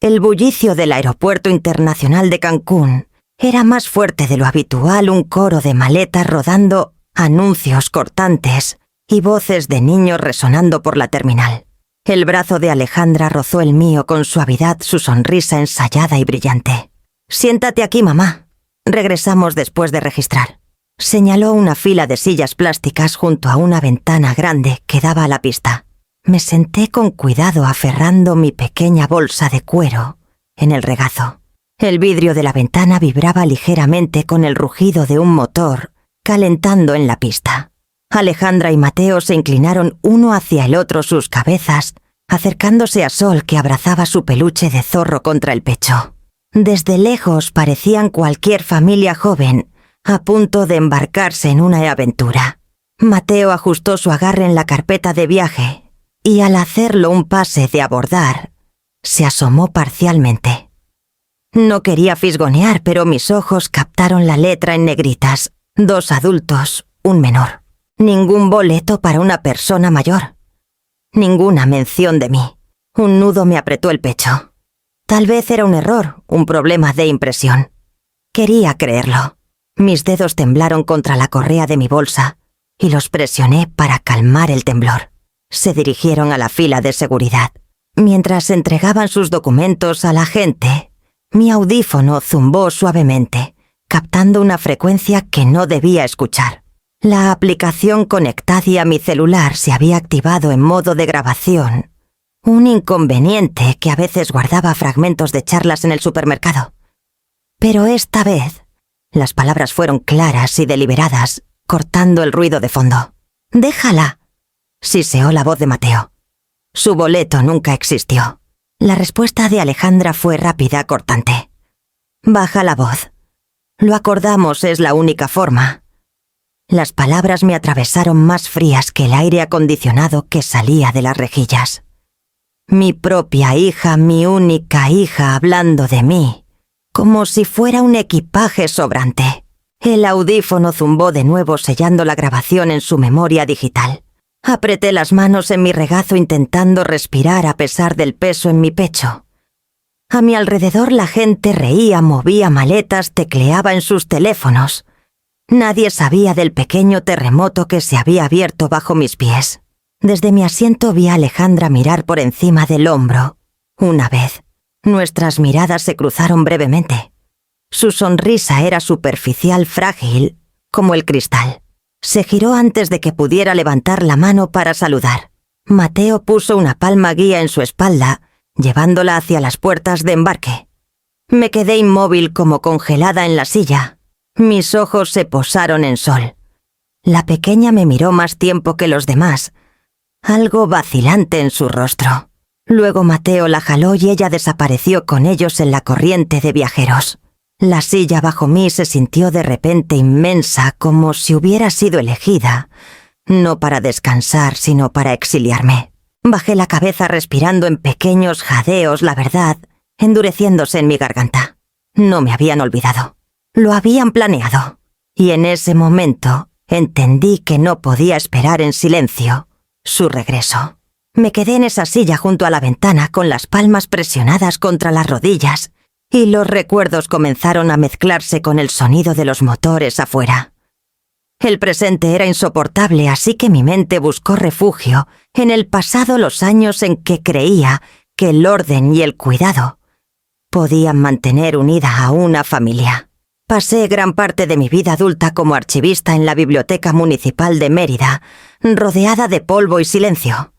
El bullicio del Aeropuerto Internacional de Cancún era más fuerte de lo habitual, un coro de maletas rodando, anuncios cortantes y voces de niños resonando por la terminal. El brazo de Alejandra rozó el mío con suavidad, su sonrisa ensayada y brillante. «Siéntate aquí, mamá». Regresamos después de registrar. Señaló una fila de sillas plásticas junto a una ventana grande que daba a la pista. Me senté con cuidado aferrando mi pequeña bolsa de cuero en el regazo. El vidrio de la ventana vibraba ligeramente con el rugido de un motor calentando en la pista. Alejandra y Mateo se inclinaron uno hacia el otro sus cabezas, acercándose a Sol, que abrazaba su peluche de zorro contra el pecho. Desde lejos parecían cualquier familia joven a punto de embarcarse en una aventura. Mateo ajustó su agarre en la carpeta de viaje y al hacerlo un pase de abordar, se asomó parcialmente. No quería fisgonear, pero mis ojos captaron la letra en negritas. 2 adultos, un menor. Ningún boleto para una persona mayor. Ninguna mención de mí. Un nudo me apretó el pecho. Tal vez era un error, un problema de impresión. Quería creerlo. Mis dedos temblaron contra la correa de mi bolsa y los presioné para calmar el temblor. Se dirigieron a la fila de seguridad. Mientras entregaban sus documentos a la gente, mi audífono zumbó suavemente, captando una frecuencia que no debía escuchar. La aplicación conectada a mi celular se había activado en modo de grabación, un inconveniente que a veces guardaba fragmentos de charlas en el supermercado. Pero esta vez, las palabras fueron claras y deliberadas, cortando el ruido de fondo. «Déjala», siseó la voz de Mateo. Su boleto nunca existió. La respuesta de Alejandra fue rápida, cortante. «Baja la voz. Lo acordamos, es la única forma». Las palabras me atravesaron más frías que el aire acondicionado que salía de las rejillas. Mi propia hija, mi única hija, hablando de mí, como si fuera un equipaje sobrante. El audífono zumbó de nuevo, sellando la grabación en su memoria digital. Apreté las manos en mi regazo intentando respirar a pesar del peso en mi pecho. A mi alrededor la gente reía, movía maletas, tecleaba en sus teléfonos. Nadie sabía del pequeño terremoto que se había abierto bajo mis pies. Desde mi asiento vi a Alejandra mirar por encima del hombro. Una vez, nuestras miradas se cruzaron brevemente. Su sonrisa era superficial, frágil, como el cristal. Se giró antes de que pudiera levantar la mano para saludar. Mateo puso una palma guía en su espalda, llevándola hacia las puertas de embarque. Me quedé inmóvil como congelada en la silla. Mis ojos se posaron en Sol. La pequeña me miró más tiempo que los demás, algo vacilante en su rostro. Luego Mateo la jaló y ella desapareció con ellos en la corriente de viajeros. La silla bajo mí se sintió de repente inmensa, como si hubiera sido elegida, no para descansar, sino para exiliarme. Bajé la cabeza respirando en pequeños jadeos, la verdad, endureciéndose en mi garganta. No me habían olvidado. Lo habían planeado. Y en ese momento entendí que no podía esperar en silencio su regreso. Me quedé en esa silla junto a la ventana con las palmas presionadas contra las rodillas y los recuerdos comenzaron a mezclarse con el sonido de los motores afuera. El presente era insoportable, así que mi mente buscó refugio en el pasado, los años en que creía que el orden y el cuidado podían mantener unida a una familia. Pasé gran parte de mi vida adulta como archivista en la Biblioteca Municipal de Mérida, rodeada de polvo y silencio.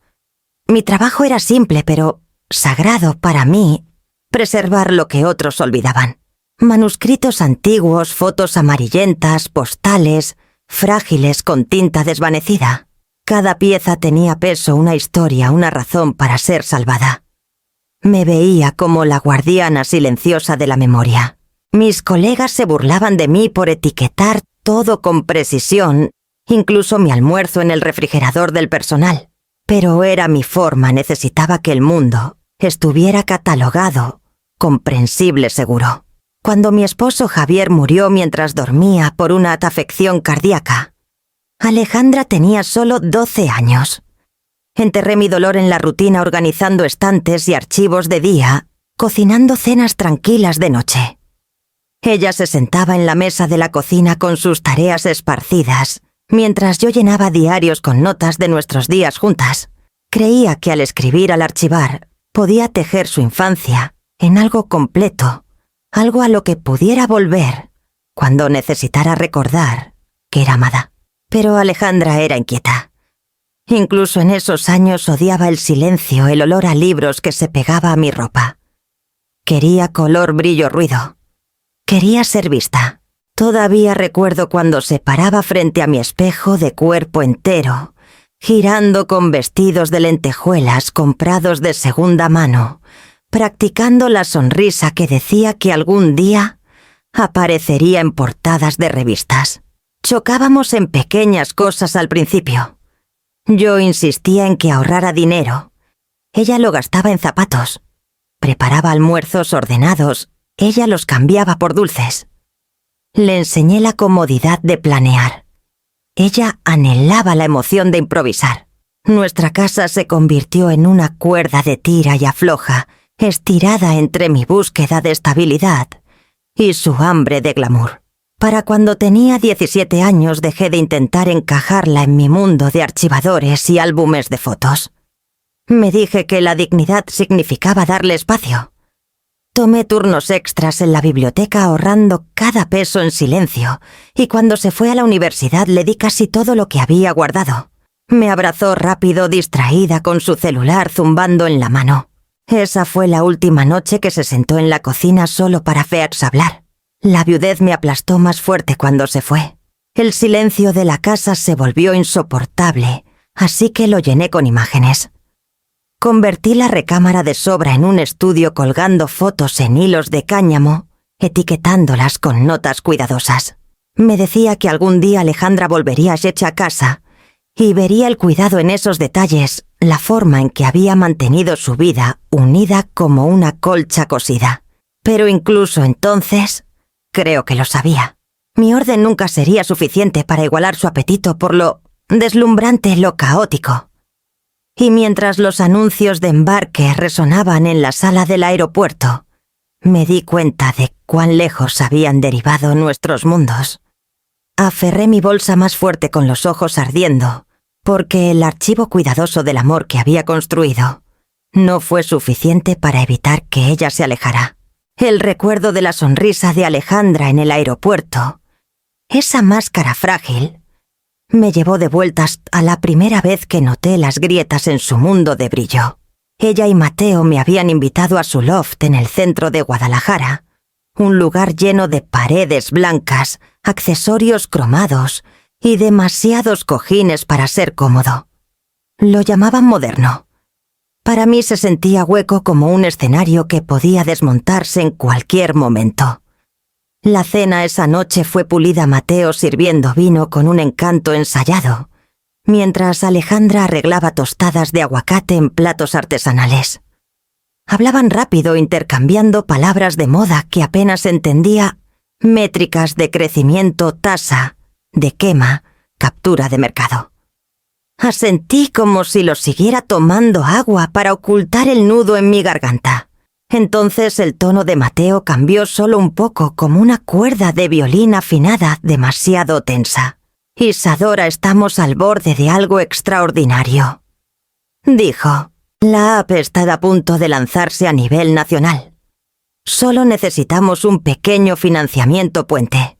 Mi trabajo era simple, pero sagrado para mí, preservar lo que otros olvidaban. Manuscritos antiguos, fotos amarillentas, postales, frágiles con tinta desvanecida. Cada pieza tenía peso, una historia, una razón para ser salvada. Me veía como la guardiana silenciosa de la memoria. Mis colegas se burlaban de mí por etiquetar todo con precisión, incluso mi almuerzo en el refrigerador del personal. Pero era mi forma, necesitaba que el mundo estuviera catalogado, comprensible, seguro. Cuando mi esposo Javier murió mientras dormía por una afección cardíaca, Alejandra tenía solo 12 años. Enterré mi dolor en la rutina organizando estantes y archivos de día cocinando cenas tranquilas de noche. Ella se sentaba en la mesa de la cocina con sus tareas esparcidas, mientras yo llenaba diarios con notas de nuestros días juntas. Creía que al escribir al archivar podía tejer su infancia en algo completo, algo a lo que pudiera volver cuando necesitara recordar que era amada. Pero Alejandra era inquieta. Incluso en esos años odiaba el silencio, el olor a libros que se pegaba a mi ropa. Quería color, brillo, ruido. Quería ser vista. Todavía recuerdo cuando se paraba frente a mi espejo de cuerpo entero, girando con vestidos de lentejuelas comprados de segunda mano, practicando la sonrisa que decía que algún día aparecería en portadas de revistas. Chocábamos en pequeñas cosas al principio. Yo insistía en que ahorrara dinero. Ella lo gastaba en zapatos. Preparaba almuerzos ordenados. Ella los cambiaba por dulces. Le enseñé la comodidad de planear. Ella anhelaba la emoción de improvisar. Nuestra casa se convirtió en una cuerda de tira y afloja, estirada entre mi búsqueda de estabilidad y su hambre de glamour. Para cuando tenía 17 años dejé de intentar encajarla en mi mundo de archivadores y álbumes de fotos. Me dije que la dignidad significaba darle espacio. Tomé turnos extras en la biblioteca ahorrando cada peso en silencio, y cuando se fue a la universidad le di casi todo lo que había guardado. Me abrazó rápido, distraída con su celular zumbando en la mano. Esa fue la última noche que se sentó en la cocina solo para vernos hablar. La viudez me aplastó más fuerte cuando se fue. El silencio de la casa se volvió insoportable, así que lo llené con imágenes. Convertí la recámara de sobra en un estudio colgando fotos en hilos de cáñamo, etiquetándolas con notas cuidadosas. Me decía que algún día Alejandra volvería a casa y vería el cuidado en esos detalles, la forma en que había mantenido su vida unida como una colcha cosida. Pero incluso entonces, creo que lo sabía. Mi orden nunca sería suficiente para igualar su apetito por lo deslumbrante, lo caótico. Y mientras los anuncios de embarque resonaban en la sala del aeropuerto, me di cuenta de cuán lejos habían derivado nuestros mundos. Aferré mi bolsa más fuerte con los ojos ardiendo, porque el archivo cuidadoso del amor que había construido no fue suficiente para evitar que ella se alejara. El recuerdo de la sonrisa de Alejandra en el aeropuerto, esa máscara frágil, me llevó de vueltas a la primera vez que noté las grietas en su mundo de brillo. Ella y Mateo me habían invitado a su loft en el centro de Guadalajara, un lugar lleno de paredes blancas, accesorios cromados y demasiados cojines para ser cómodo. Lo llamaban moderno. Para mí se sentía hueco como un escenario que podía desmontarse en cualquier momento. La cena esa noche fue pulida Mateo sirviendo vino con un encanto ensayado, mientras Alejandra arreglaba tostadas de aguacate en platos artesanales. Hablaban rápido, intercambiando palabras de moda que apenas entendía, métricas de crecimiento, tasa, de quema, captura de mercado. Asentí como si lo siguiera tomando agua para ocultar el nudo en mi garganta. Entonces el tono de Mateo cambió solo un poco, como una cuerda de violín afinada demasiado tensa. Isadora, estamos al borde de algo extraordinario, dijo. La app está a punto de lanzarse a nivel nacional. Solo necesitamos un pequeño financiamiento puente.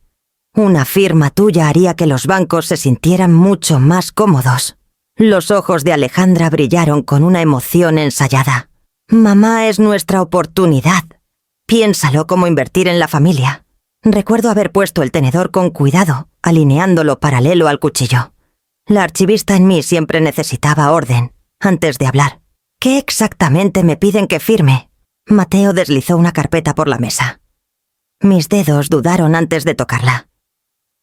Una firma tuya haría que los bancos se sintieran mucho más cómodos. Los ojos de Alejandra brillaron con una emoción ensayada. Mamá es nuestra oportunidad. Piénsalo como invertir en la familia. Recuerdo haber puesto el tenedor con cuidado, alineándolo paralelo al cuchillo. La archivista en mí siempre necesitaba orden, antes de hablar. ¿Qué exactamente me piden que firme? Mateo deslizó una carpeta por la mesa. Mis dedos dudaron antes de tocarla.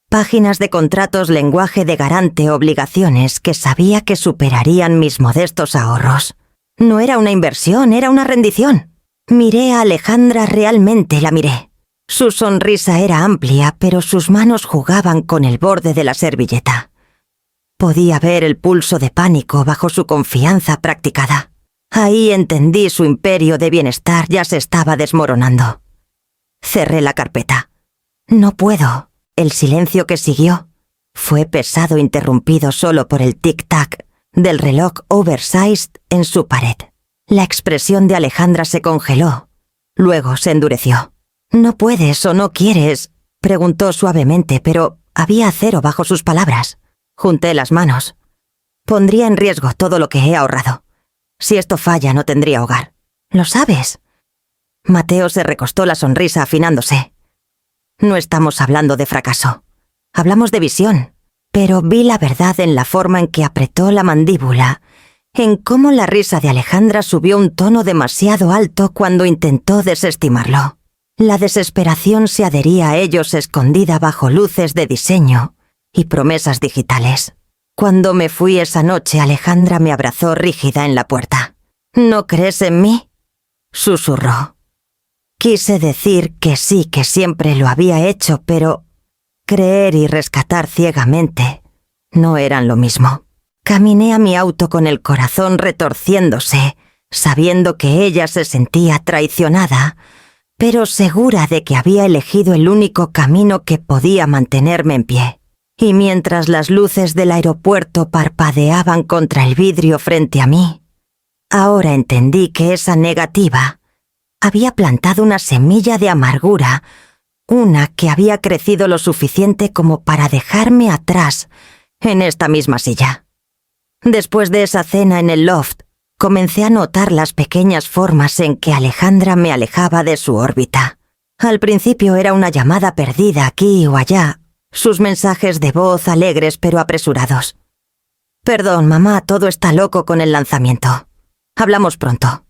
Páginas de contratos, lenguaje de garante, obligaciones que sabía que superarían mis modestos ahorros. No era una inversión, era una rendición. Miré a Alejandra, realmente la miré. Su sonrisa era amplia, pero sus manos jugaban con el borde de la servilleta. Podía ver el pulso de pánico bajo su confianza practicada. Ahí entendí su imperio de bienestar ya se estaba desmoronando. Cerré la carpeta. No puedo. El silencio que siguió fue pesado, interrumpido solo por el tic-tac del reloj oversized en su pared. La expresión de Alejandra se congeló. Luego se endureció. «¿No puedes o no quieres?», preguntó suavemente, pero había acero bajo sus palabras. Junté las manos. «Pondría en riesgo todo lo que he ahorrado. Si esto falla, no tendría hogar. ¿Lo sabes?». Mateo se recostó, la sonrisa afinándose. «No estamos hablando de fracaso. Hablamos de visión». Pero vi la verdad en la forma en que apretó la mandíbula, en cómo la risa de Alejandra subió un tono demasiado alto cuando intentó desestimarlo. La desesperación se adhería a ellos escondida bajo luces de diseño y promesas digitales. Cuando me fui esa noche, Alejandra me abrazó rígida en la puerta. «¿No crees en mí?», susurró. Quise decir que sí, que siempre lo había hecho, pero creer y rescatar ciegamente no eran lo mismo. Caminé a mi auto con el corazón retorciéndose, sabiendo que ella se sentía traicionada, pero segura de que había elegido el único camino que podía mantenerme en pie. Y mientras las luces del aeropuerto parpadeaban contra el vidrio frente a mí, ahora entendí que esa negativa había plantado una semilla de amargura, una que había crecido lo suficiente como para dejarme atrás en esta misma silla. Después de esa cena en el loft, comencé a notar las pequeñas formas en que Alejandra me alejaba de su órbita. Al principio era una llamada perdida aquí o allá, sus mensajes de voz alegres pero apresurados. «Perdón, mamá, todo está loco con el lanzamiento. Hablamos pronto».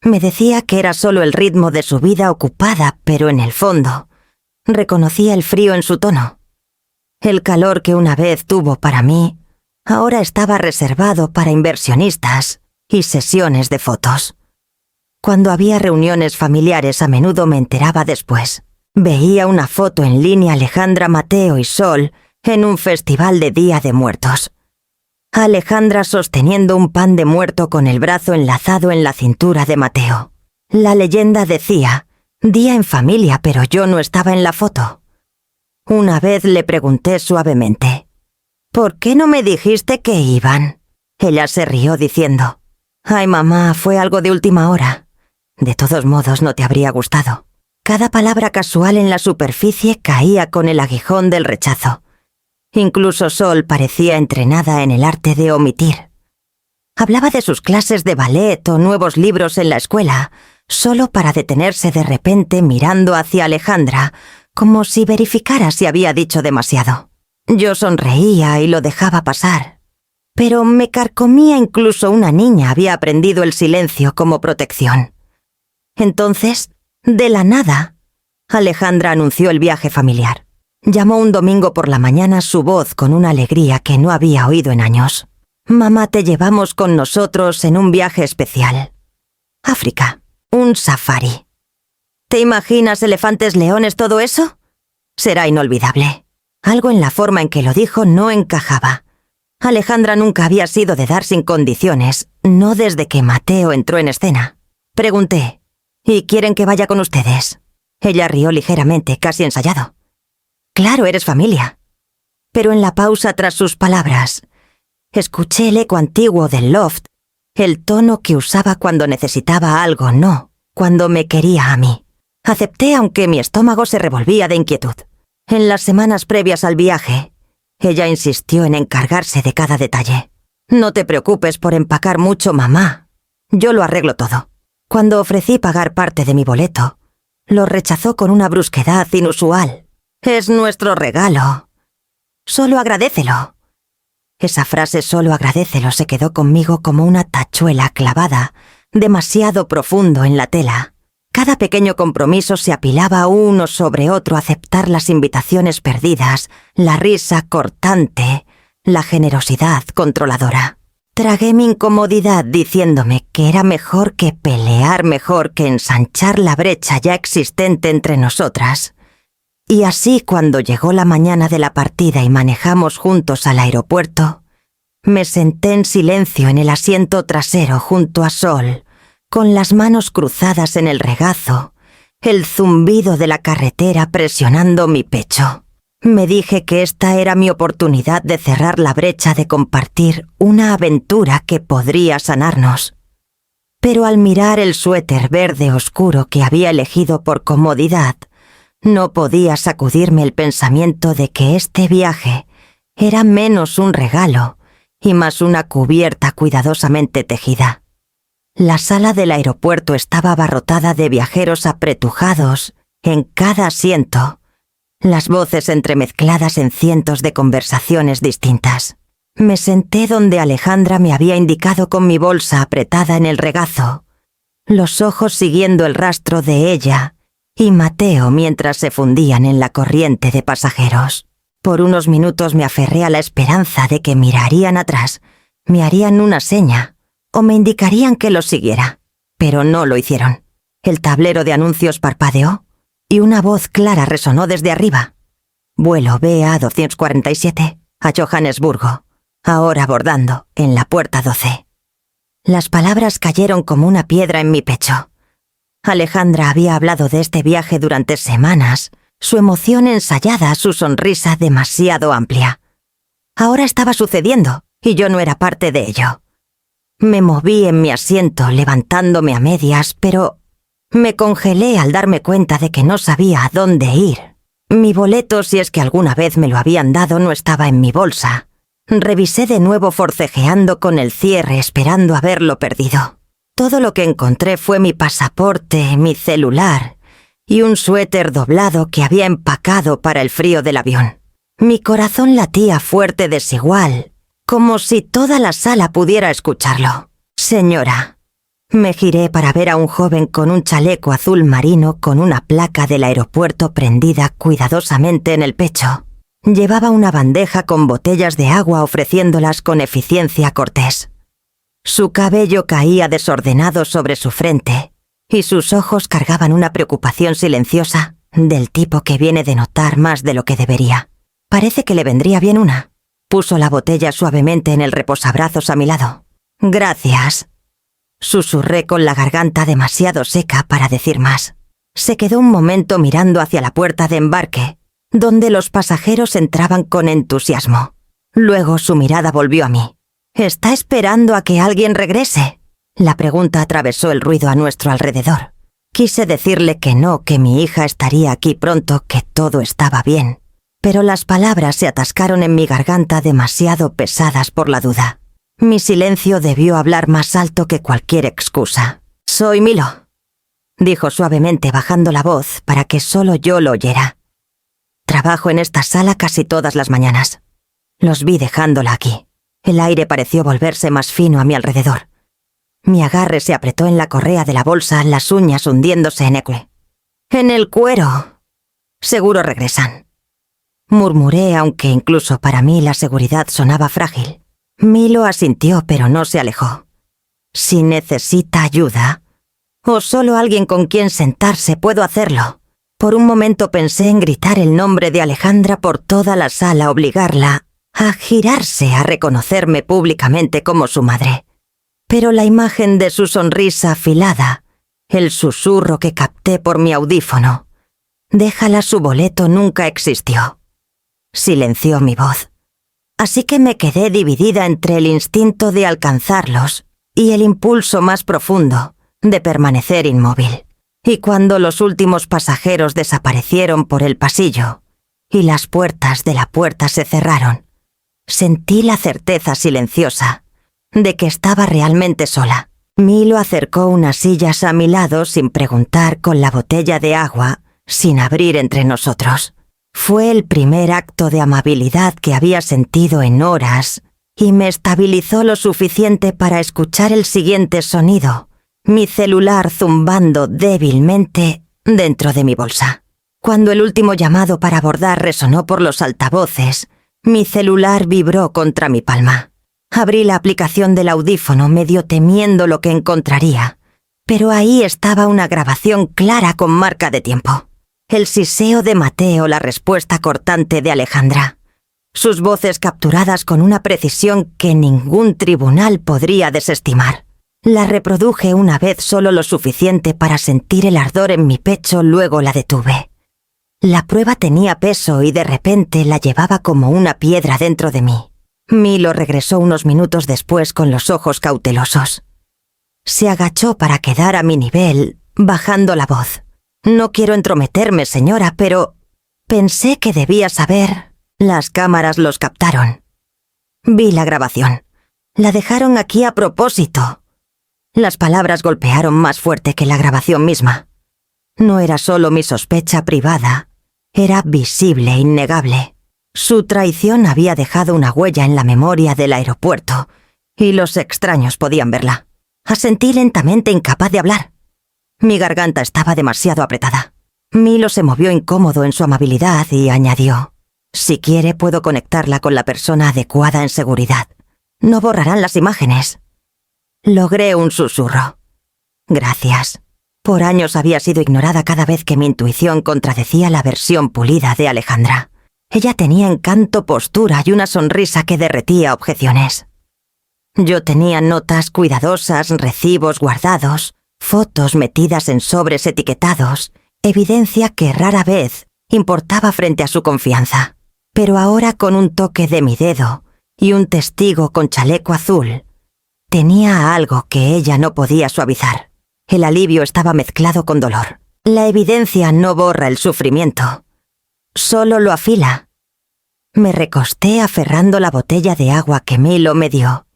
Me decía que era solo el ritmo de su vida ocupada, pero en el fondo reconocía el frío en su tono. El calor que una vez tuvo para mí ahora estaba reservado para inversionistas y sesiones de fotos. Cuando había reuniones familiares, a menudo me enteraba después. Veía una foto en línea Alejandra, Mateo y Sol en un festival de Día de Muertos. Alejandra sosteniendo un pan de muerto con el brazo enlazado en la cintura de Mateo. La leyenda decía: «Día en familia», pero yo no estaba en la foto. Una vez le pregunté suavemente: «¿Por qué no me dijiste que iban?». Ella se rió diciendo: «Ay, mamá, fue algo de última hora. De todos modos, no te habría gustado». Cada palabra casual en la superficie caía con el aguijón del rechazo. Incluso Sol parecía entrenada en el arte de omitir. Hablaba de sus clases de ballet o nuevos libros en la escuela, solo para detenerse de repente mirando hacia Alejandra, como si verificara si había dicho demasiado. Yo sonreía y lo dejaba pasar. Pero me carcomía, incluso una niña había aprendido el silencio como protección. Entonces, de la nada, Alejandra anunció el viaje familiar. Llamó un domingo por la mañana, su voz con una alegría que no había oído en años. «Mamá, te llevamos con nosotros en un viaje especial. África, un safari. ¿Te imaginas elefantes, leones, todo eso? Será inolvidable». Algo en la forma en que lo dijo no encajaba. Alejandra nunca había sido de dar sin condiciones, no desde que Mateo entró en escena. Pregunté: «¿Y quieren que vaya con ustedes?». Ella rió ligeramente, casi ensayado. «Claro, eres familia». Pero en la pausa tras sus palabras, escuché el eco antiguo del loft, el tono que usaba cuando necesitaba algo, no cuando me quería a mí. Acepté, aunque mi estómago se revolvía de inquietud. En las semanas previas al viaje, ella insistió en encargarse de cada detalle. «No te preocupes por empacar mucho, mamá. Yo lo arreglo todo». Cuando ofrecí pagar parte de mi boleto, lo rechazó con una brusquedad inusual. «Es nuestro regalo. Solo agradécelo». Esa frase, «solo agradécelo», se quedó conmigo como una tachuela clavada, demasiado profundo en la tela. Cada pequeño compromiso se apilaba uno sobre otro: aceptar las invitaciones perdidas, la risa cortante, la generosidad controladora. Tragué mi incomodidad diciéndome que era mejor que pelear, mejor que ensanchar la brecha ya existente entre nosotras. Y así, cuando llegó la mañana de la partida y manejamos juntos al aeropuerto, Me senté en silencio en el asiento trasero junto a Sol, con las manos cruzadas en el regazo, el zumbido de la carretera presionando mi pecho. Me dije que esta era mi oportunidad de cerrar la brecha de compartir una aventura que podría sanarnos. Pero al mirar el suéter verde oscuro que había elegido por comodidad, no podía sacudirme el pensamiento de que este viaje era menos un regalo y más una cubierta cuidadosamente tejida. La sala del aeropuerto estaba abarrotada de viajeros apretujados en cada asiento, las voces entremezcladas en cientos de conversaciones distintas. Me senté donde Alejandra me había indicado con mi bolsa apretada en el regazo, los ojos siguiendo el rastro de ella y Mateo mientras se fundían en la corriente de pasajeros. Por unos minutos me aferré a la esperanza de que mirarían atrás, me harían una seña o me indicarían que los siguiera, pero no lo hicieron. El tablero de anuncios parpadeó y una voz clara resonó desde arriba. Vuelo BA 247 a Johannesburgo, ahora abordando en la puerta 12. Las palabras cayeron como una piedra en mi pecho. Alejandra había hablado de este viaje durante semanas, su emoción ensayada, su sonrisa demasiado amplia. Ahora estaba sucediendo y yo no era parte de ello. Me moví en mi asiento, levantándome a medias, pero me congelé al darme cuenta de que no sabía a dónde ir. Mi boleto, si es que alguna vez me lo habían dado, no estaba en mi bolsa. Revisé de nuevo forcejeando con el cierre, esperando haberlo perdido. Todo lo que encontré fue mi pasaporte, mi celular y un suéter doblado que había empacado para el frío del avión. Mi corazón latía fuerte desigual, como si toda la sala pudiera escucharlo. Señora. Me giré para ver a un joven con un chaleco azul marino con una placa del aeropuerto prendida cuidadosamente en el pecho. Llevaba una bandeja con botellas de agua ofreciéndolas con eficiencia cortés. Su cabello caía desordenado sobre su frente y sus ojos cargaban una preocupación silenciosa del tipo que viene de notar más de lo que debería. Parece que le vendría bien una. Puso la botella suavemente en el reposabrazos a mi lado. Gracias. Susurré con la garganta demasiado seca para decir más. Se quedó un momento mirando hacia la puerta de embarque, donde los pasajeros entraban con entusiasmo. Luego su mirada volvió a mí. ¿Está esperando a que alguien regrese? La pregunta atravesó el ruido a nuestro alrededor. Quise decirle que no, que mi hija estaría aquí pronto, que todo estaba bien. Pero las palabras se atascaron en mi garganta demasiado pesadas por la duda. Mi silencio debió hablar más alto que cualquier excusa. «Soy Milo», dijo suavemente bajando la voz para que solo yo lo oyera. «Trabajo en esta sala casi todas las mañanas. Los vi dejándola aquí. El aire pareció volverse más fino a mi alrededor. Mi agarre se apretó en la correa de la bolsa, las uñas hundiéndose en eque. «En el cuero. Seguro regresan», murmuré, aunque incluso para mí la seguridad sonaba frágil. Milo asintió, pero no se alejó. «Si necesita ayuda, o solo alguien con quien sentarse, puedo hacerlo». Por un momento pensé en gritar el nombre de Alejandra por toda la sala, obligarla a girarse, a reconocerme públicamente como su madre. Pero la imagen de su sonrisa afilada, el susurro que capté por mi audífono, «Déjala su boleto», nunca existió. Silenció mi voz. Así que me quedé dividida entre el instinto de alcanzarlos y el impulso más profundo de permanecer inmóvil. Y cuando los últimos pasajeros desaparecieron por el pasillo y las puertas de la puerta se cerraron, sentí la certeza silenciosa de que estaba realmente sola. Milo acercó unas sillas a mi lado sin preguntar, con la botella de agua sin abrir entre nosotros. Fue el primer acto de amabilidad que había sentido en horas y me estabilizó lo suficiente para escuchar el siguiente sonido, mi celular zumbando débilmente dentro de mi bolsa. Cuando el último llamado para abordar resonó por los altavoces, mi celular vibró contra mi palma. Abrí la aplicación del audífono medio temiendo lo que encontraría, pero ahí estaba una grabación clara con marca de tiempo. El siseo de Mateo, la respuesta cortante de Alejandra. sus voces capturadas con una precisión que ningún tribunal podría desestimar. La reproduje una vez solo lo suficiente para sentir el ardor en mi pecho, luego la detuve. La prueba tenía peso y de repente la llevaba como una piedra dentro de mí. Milo regresó unos minutos después con los ojos cautelosos. Se agachó para quedar a mi nivel, bajando la voz. «No quiero entrometerme, señora, pero pensé que debía saber. Las cámaras los captaron. Vi la grabación. La dejaron aquí a propósito». Las palabras golpearon más fuerte que la grabación misma. No era solo mi sospecha privada, era visible e innegable. Su traición había dejado una huella en la memoria del aeropuerto, y los extraños podían verla. Asentí lentamente, incapaz de hablar. Mi garganta estaba demasiado apretada. Milo se movió incómodo en su amabilidad y añadió: «Si quiere, puedo conectarla con la persona adecuada en seguridad. No borrarán las imágenes». Logré un susurro. «Gracias». Por años había sido ignorada cada vez que mi intuición contradecía la versión pulida de Alejandra. Ella tenía encanto, postura y una sonrisa que derretía objeciones. Yo tenía notas cuidadosas, recibos guardados, fotos metidas en sobres etiquetados, evidencia que rara vez importaba frente a su confianza. Pero ahora, con un toque de mi dedo y un testigo con chaleco azul, tenía algo que ella no podía suavizar. El alivio estaba mezclado con dolor. La evidencia no borra el sufrimiento, solo lo afila. Me recosté aferrando la botella de agua que Milo me dio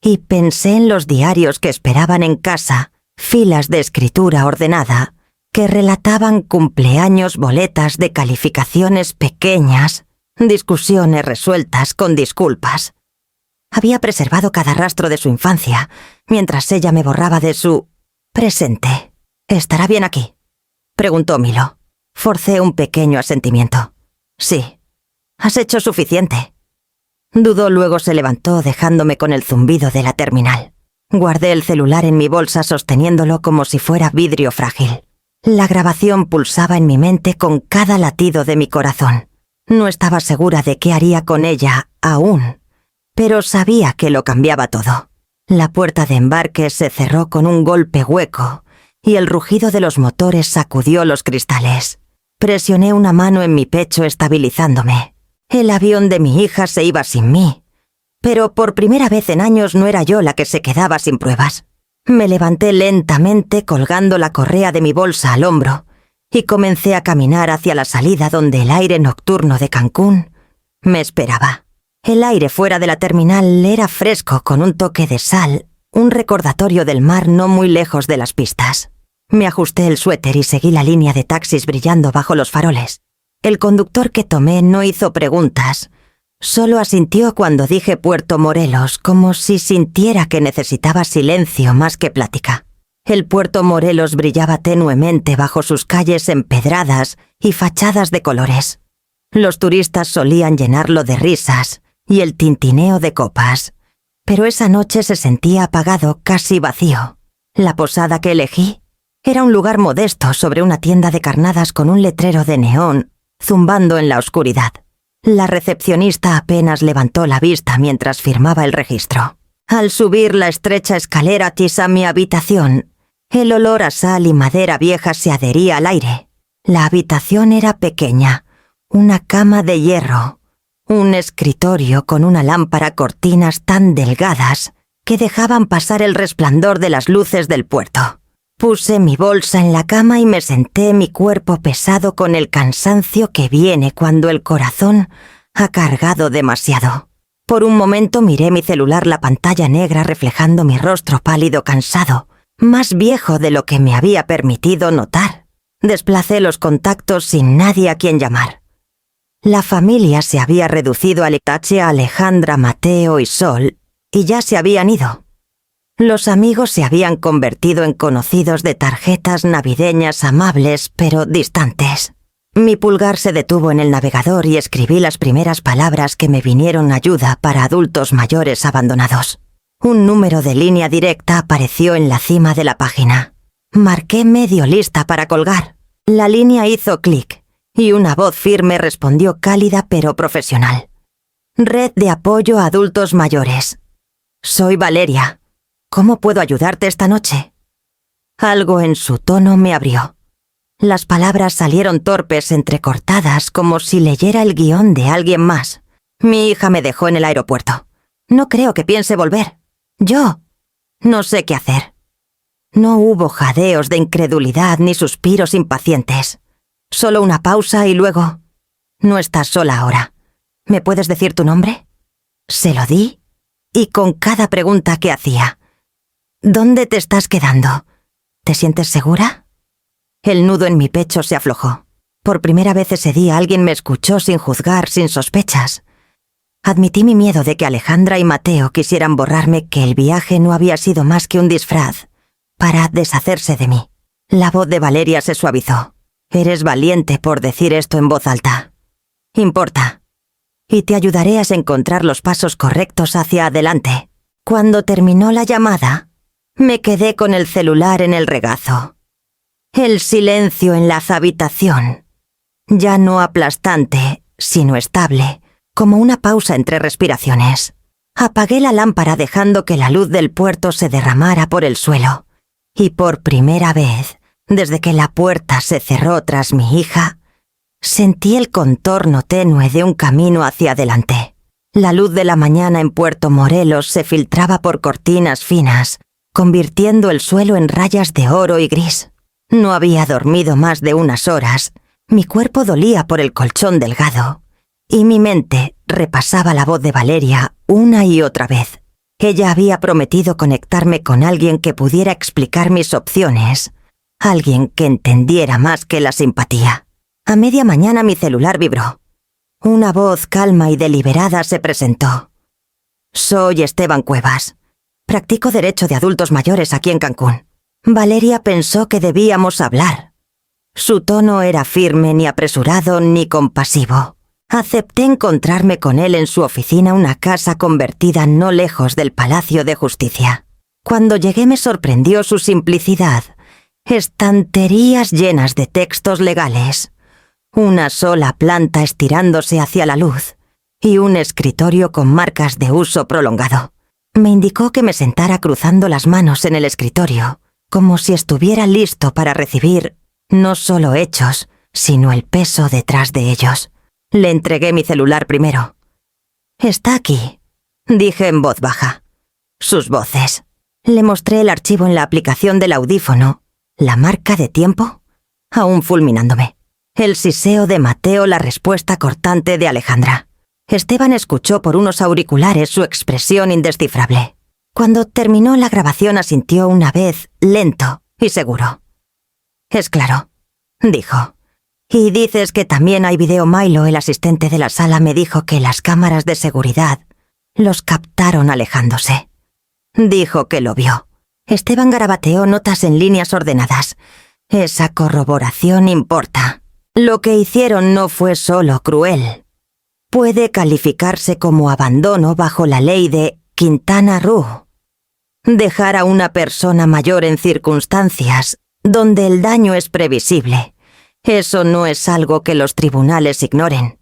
y pensé en los diarios que esperaban en casa, filas de escritura ordenada que relataban cumpleaños, boletas de calificaciones pequeñas, discusiones resueltas con disculpas. Había preservado cada rastro de su infancia, mientras ella me borraba de su presente. «¿Estará bien aquí?», preguntó Milo. Forcé un pequeño asentimiento. «Sí, has hecho suficiente». Dudó, luego se levantó dejándome con el zumbido de la terminal. Guardé el celular en mi bolsa sosteniéndolo como si fuera vidrio frágil. La grabación pulsaba en mi mente con cada latido de mi corazón. No estaba segura de qué haría con ella aún, pero sabía que lo cambiaba todo. La puerta de embarque se cerró con un golpe hueco y el rugido de los motores sacudió los cristales. Presioné una mano en mi pecho estabilizándome. El avión de mi hija se iba sin mí, pero por primera vez en años no era yo la que se quedaba sin pruebas. Me levanté lentamente colgando la correa de mi bolsa al hombro y comencé a caminar hacia la salida donde el aire nocturno de Cancún me esperaba. El aire fuera de la terminal era fresco con un toque de sal, un recordatorio del mar no muy lejos de las pistas. Me ajusté el suéter y seguí la línea de taxis brillando bajo los faroles. El conductor que tomé no hizo preguntas, solo asintió cuando dije Puerto Morelos, como si sintiera que necesitaba silencio más que plática. El Puerto Morelos brillaba tenuemente bajo sus calles empedradas y fachadas de colores. Los turistas solían llenarlo de risas y el tintineo de copas, pero esa noche se sentía apagado, casi vacío. La posada que elegí era un lugar modesto sobre una tienda de carnadas con un letrero de neón zumbando en la oscuridad. La recepcionista apenas levantó la vista mientras firmaba el registro. Al subir la estrecha escalera a mi habitación, el olor a sal y madera vieja se adhería al aire. La habitación era pequeña, una cama de hierro, un escritorio con una lámpara, cortinas tan delgadas que dejaban pasar el resplandor de las luces del puerto. Puse mi bolsa en la cama y me senté, mi cuerpo pesado con el cansancio que viene cuando el corazón ha cargado demasiado. Por un momento miré mi celular, la pantalla negra reflejando mi rostro pálido, cansado, más viejo de lo que me había permitido notar. Desplacé los contactos sin nadie a quien llamar. La familia se había reducido a Itachi, Alejandra, Mateo y Sol, y ya se habían ido. Los amigos se habían convertido en conocidos de tarjetas navideñas amables pero distantes. Mi pulgar se detuvo en el navegador y escribí las primeras palabras que me vinieron: ayuda para adultos mayores abandonados. Un número de línea directa apareció en la cima de la página. Marqué medio lista para colgar. La línea hizo clic y una voz firme respondió, cálida pero profesional. Red de apoyo a adultos mayores. Soy Valeria. ¿Cómo puedo ayudarte esta noche? Algo en su tono me abrió. Las palabras salieron torpes, entrecortadas, como si leyera el guión de alguien más. Mi hija me dejó en el aeropuerto. No creo que piense volver. Yo no sé qué hacer. No hubo jadeos de incredulidad ni suspiros impacientes. Solo una pausa y luego... No estás sola ahora. ¿Me puedes decir tu nombre? Se lo di, y con cada pregunta que hacía. ¿Dónde te estás quedando? ¿Te sientes segura? El nudo en mi pecho se aflojó. Por primera vez ese día alguien me escuchó sin juzgar, sin sospechas. Admití mi miedo de que Alejandra y Mateo quisieran borrarme, que el viaje no había sido más que un disfraz para deshacerse de mí. La voz de Valeria se suavizó. Eres valiente por decir esto en voz alta. Importa. Y te ayudaré a encontrar los pasos correctos hacia adelante. Cuando terminó la llamada, me quedé con el celular en el regazo. El silencio en la habitación, ya no aplastante, sino estable, como una pausa entre respiraciones. Apagué la lámpara dejando que la luz del puerto se derramara por el suelo. Y por primera vez, desde que la puerta se cerró tras mi hija, sentí el contorno tenue de un camino hacia adelante. La luz de la mañana en Puerto Morelos se filtraba por cortinas finas, convirtiendo el suelo en rayas de oro y gris. No había dormido más de unas horas, mi cuerpo dolía por el colchón delgado, y mi mente repasaba la voz de Valeria una y otra vez. Ella había prometido conectarme con alguien que pudiera explicar mis opciones, alguien que entendiera más que la simpatía. A media mañana mi celular vibró. Una voz calma y deliberada se presentó. Soy Esteban Cuevas. Practico derecho de adultos mayores aquí en Cancún. Valeria pensó que debíamos hablar. Su tono era firme, ni apresurado, ni compasivo. Acepté encontrarme con él en su oficina, una casa convertida no lejos del Palacio de Justicia. Cuando llegué me sorprendió su simplicidad. Estanterías llenas de textos legales, una sola planta estirándose hacia la luz y un escritorio con marcas de uso prolongado. Me indicó que me sentara cruzando las manos en el escritorio, como si estuviera listo para recibir no solo hechos, sino el peso detrás de ellos. Le entregué mi celular primero. «Está aquí», dije en voz baja. Sus voces. Le mostré el archivo en la aplicación del audífono, la marca de tiempo, aún fulminándome. El siseo de Mateo, la respuesta cortante de Alejandra. Esteban escuchó por unos auriculares su expresión indescifrable. Cuando terminó la grabación asintió una vez, lento y seguro. «Es claro», dijo. «Y dices que también hay video». Milo, el asistente de la sala, me dijo que las cámaras de seguridad los captaron alejándose. Dijo que lo vio. Esteban garabateó notas en líneas ordenadas. Esa corroboración importa. Lo que hicieron no fue solo cruel. Puede calificarse como abandono bajo la ley de Quintana Roo. Dejar a una persona mayor en circunstancias donde el daño es previsible. Eso no es algo que los tribunales ignoren.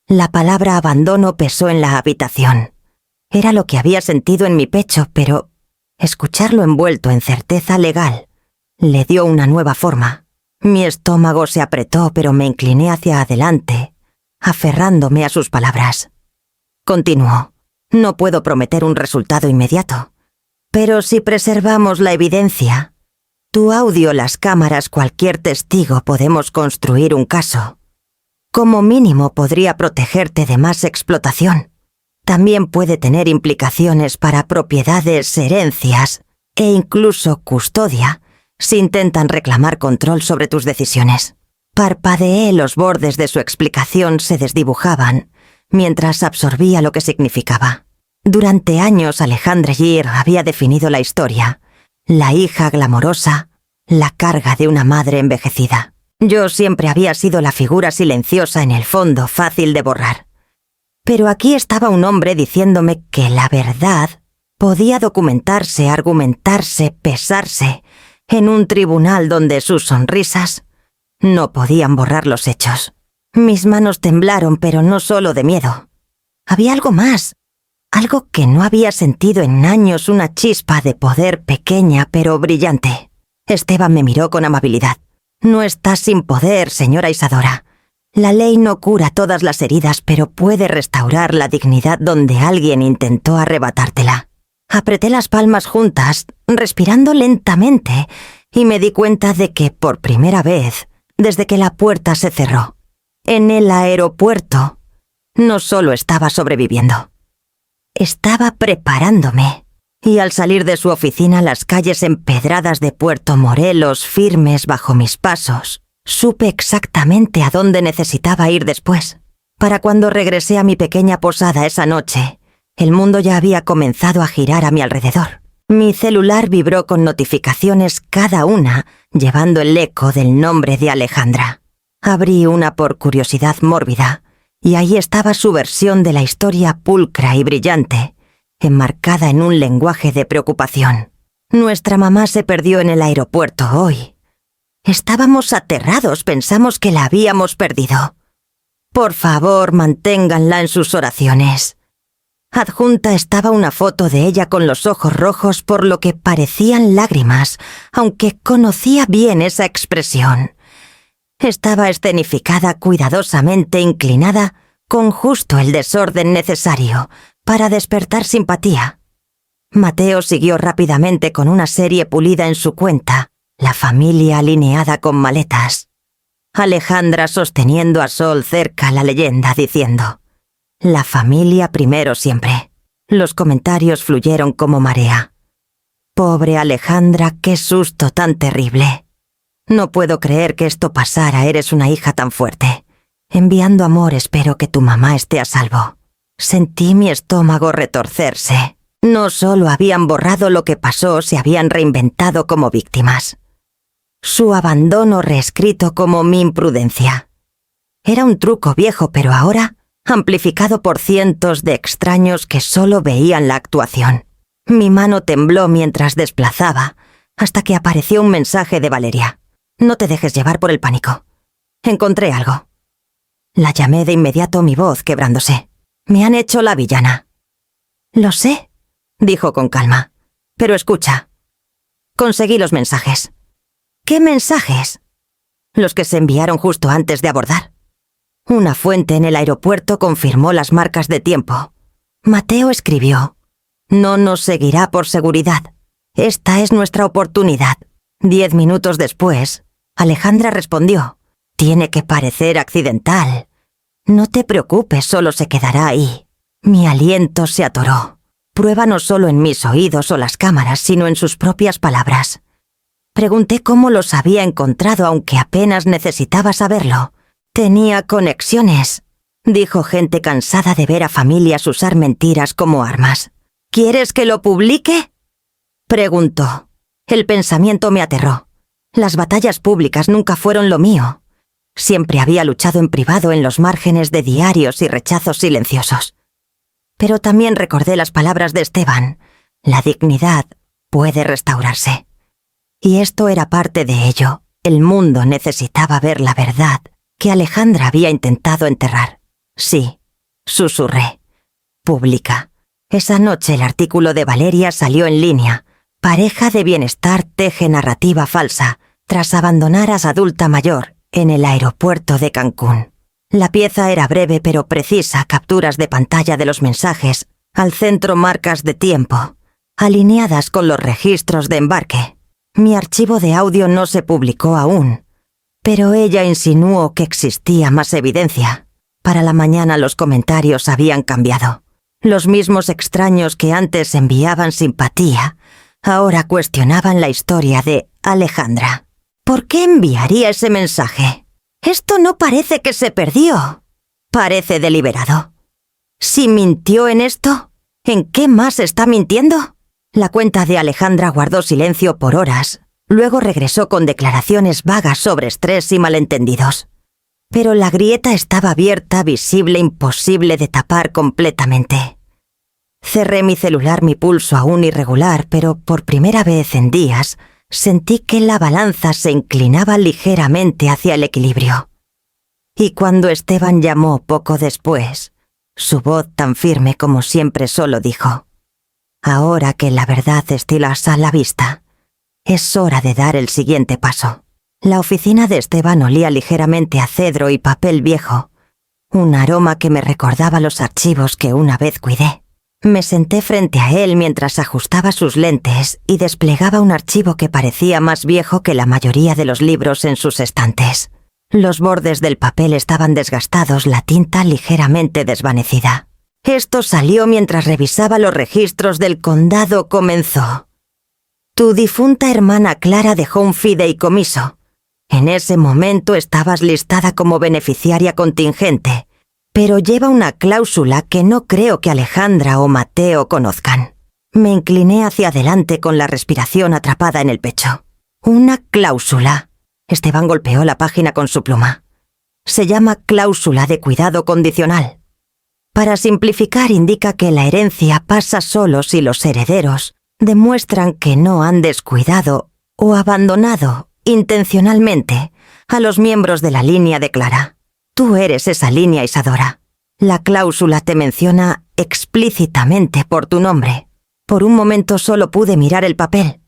La palabra abandono pesó en la habitación. Era lo que había sentido en mi pecho, pero escucharlo envuelto en certeza legal le dio una nueva forma. Mi estómago se apretó, pero me incliné hacia adelante, aferrándome a sus palabras. Continuó. No puedo prometer un resultado inmediato, pero si preservamos la evidencia, tu audio, las cámaras, cualquier testigo, podemos construir un caso. Como mínimo podría protegerte de más explotación. También puede tener implicaciones para propiedades, herencias e incluso custodia si intentan reclamar control sobre tus decisiones. Parpadeé, los bordes de su explicación se desdibujaban mientras absorbía lo que significaba. Durante años Alejandra Gir había definido la historia, la hija glamorosa, la carga de una madre envejecida. Yo siempre había sido la figura silenciosa en el fondo, fácil de borrar. Pero aquí estaba un hombre diciéndome que la verdad podía documentarse, argumentarse, pesarse en un tribunal donde sus sonrisas no podían borrar los hechos. Mis manos temblaron, pero no solo de miedo. Había algo más, algo que no había sentido en años, una chispa de poder pequeña pero brillante. Esteban me miró con amabilidad. No estás sin poder, señora Isadora. La ley no cura todas las heridas, pero puede restaurar la dignidad donde alguien intentó arrebatártela. Apreté las palmas juntas, respirando lentamente, y me di cuenta de que, por primera vez, desde que la puerta se cerró, en el aeropuerto, no solo estaba sobreviviendo. Estaba preparándome, y al salir de su oficina las calles empedradas de Puerto Morelos firmes bajo mis pasos, supe exactamente a dónde necesitaba ir después. Para cuando regresé a mi pequeña posada esa noche, el mundo ya había comenzado a girar a mi alrededor. Mi celular vibró con notificaciones cada una, llevando el eco del nombre de Alejandra. Abrí una por curiosidad mórbida, y ahí estaba su versión de la historia pulcra y brillante, enmarcada en un lenguaje de preocupación. Nuestra mamá se perdió en el aeropuerto hoy. Estábamos aterrados, pensamos que la habíamos perdido. Por favor, manténganla en sus oraciones. Adjunta estaba una foto de ella con los ojos rojos por lo que parecían lágrimas, aunque conocía bien esa expresión. Estaba escenificada cuidadosamente inclinada, con justo el desorden necesario para despertar simpatía. Mateo siguió rápidamente con una serie pulida en su cuenta, la familia alineada con maletas. Alejandra sosteniendo a Sol cerca la leyenda diciendo: «La familia primero siempre». Los comentarios fluyeron como marea. «Pobre Alejandra, qué susto tan terrible. No puedo creer que esto pasara, eres una hija tan fuerte. Enviando amor, espero que tu mamá esté a salvo». Sentí mi estómago retorcerse. No solo habían borrado lo que pasó, se habían reinventado como víctimas. Su abandono reescrito como mi imprudencia. Era un truco viejo, pero ahora amplificado por cientos de extraños que solo veían la actuación. Mi mano tembló mientras desplazaba, hasta que apareció un mensaje de Valeria. «No te dejes llevar por el pánico. Encontré algo». La llamé de inmediato, mi voz quebrándose. «Me han hecho la villana». «Lo sé», dijo con calma. «Pero escucha. Conseguí los mensajes». «¿Qué mensajes?» «Los que se enviaron justo antes de abordar». Una fuente en el aeropuerto confirmó las marcas de tiempo. Mateo escribió: «No nos seguirá por seguridad. Esta es nuestra oportunidad». 10 minutos después, Alejandra respondió: «Tiene que parecer accidental. No te preocupes, solo se quedará ahí». Mi aliento se atoró. Prueba no solo en mis oídos o las cámaras, sino en sus propias palabras. Pregunté cómo los había encontrado, aunque apenas necesitaba saberlo. «Tenía conexiones», dijo gente cansada de ver a familias usar mentiras como armas. «¿Quieres que lo publique?», preguntó. El pensamiento me aterró. Las batallas públicas nunca fueron lo mío. Siempre había luchado en privado en los márgenes de diarios y rechazos silenciosos. Pero también recordé las palabras de Esteban: «La dignidad puede restaurarse». Y esto era parte de ello. El mundo necesitaba ver la verdad que Alejandra había intentado enterrar. «Sí», susurré. «Publica». Esa noche el artículo de Valeria salió en línea. Pareja de bienestar teje narrativa falsa tras abandonar a su adulta mayor en el aeropuerto de Cancún. La pieza era breve pero precisa, capturas de pantalla de los mensajes, al centro marcas de tiempo, alineadas con los registros de embarque. Mi archivo de audio no se publicó aún, pero ella insinuó que existía más evidencia. Para la mañana los comentarios habían cambiado. Los mismos extraños que antes enviaban simpatía, ahora cuestionaban la historia de Alejandra. ¿Por qué enviaría ese mensaje? Esto no parece que se perdió. Parece deliberado. Si mintió en esto, ¿en qué más está mintiendo? La cuenta de Alejandra guardó silencio por horas. Luego regresó con declaraciones vagas sobre estrés y malentendidos. Pero la grieta estaba abierta, visible, imposible de tapar completamente. Cerré mi celular, mi pulso aún irregular, pero por primera vez en días sentí que la balanza se inclinaba ligeramente hacia el equilibrio. Y cuando Esteban llamó poco después, Su voz tan firme como siempre solo dijo: «Ahora que la verdad está a la vista, es hora de dar el siguiente paso». La oficina de Esteban olía ligeramente a cedro y papel viejo, un aroma que me recordaba los archivos que una vez cuidé. Me senté frente a él mientras ajustaba sus lentes y desplegaba un archivo que parecía más viejo que la mayoría de los libros en sus estantes. Los bordes del papel estaban desgastados, la tinta ligeramente desvanecida. Esto salió mientras revisaba los registros del condado. Comenzó: «Tu difunta hermana Clara dejó un fideicomiso. En ese momento estabas listada como beneficiaria contingente, pero lleva una cláusula que no creo que Alejandra o Mateo conozcan». Me incliné hacia adelante con la respiración atrapada en el pecho. «Una cláusula». Esteban golpeó la página con su pluma. «Se llama cláusula de cuidado condicional. Para simplificar, indica que la herencia pasa solo si los herederos demuestran que no han descuidado o abandonado intencionalmente a los miembros de la línea de Clara. Tú eres esa línea, Isadora. La cláusula te menciona explícitamente por tu nombre». Por un momento solo pude mirar el papel.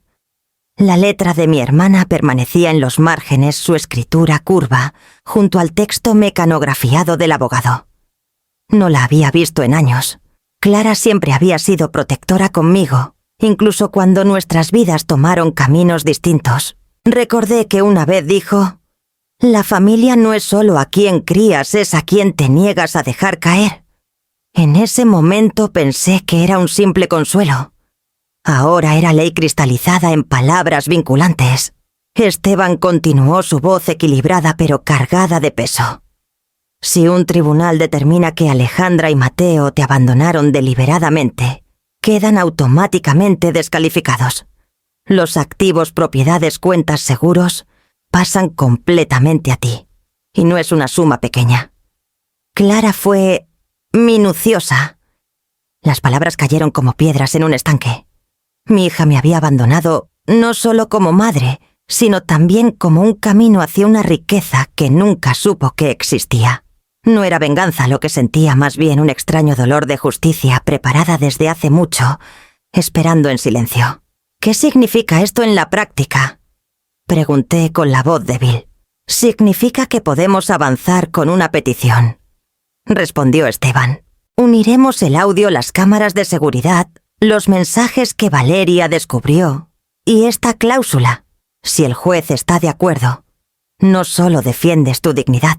La letra de mi hermana permanecía en los márgenes, su escritura curva, junto al texto mecanografiado del abogado. No la había visto en años. Clara siempre había sido protectora conmigo, incluso cuando nuestras vidas tomaron caminos distintos. Recordé que una vez dijo: «La familia no es solo a quien crías, es a quien te niegas a dejar caer». En ese momento pensé que era un simple consuelo. Ahora era ley cristalizada en palabras vinculantes. Esteban continuó, su voz equilibrada pero cargada de peso. «Si un tribunal determina que Alejandra y Mateo te abandonaron deliberadamente, quedan automáticamente descalificados. Los activos, propiedades, cuentas, seguros pasan completamente a ti. Y no es una suma pequeña». Clara fue minuciosa. Las palabras cayeron como piedras en un estanque. Mi hija me había abandonado no solo como madre, sino también como un camino hacia una riqueza que nunca supo que existía. No era venganza lo que sentía, más bien un extraño dolor de justicia preparada desde hace mucho, esperando en silencio. «¿Qué significa esto en la práctica?», pregunté con la voz débil. «Significa que podemos avanzar con una petición», respondió Esteban. «Uniremos el audio, las cámaras de seguridad, los mensajes que Valeria descubrió y esta cláusula. Si el juez está de acuerdo, no solo defiendes tu dignidad,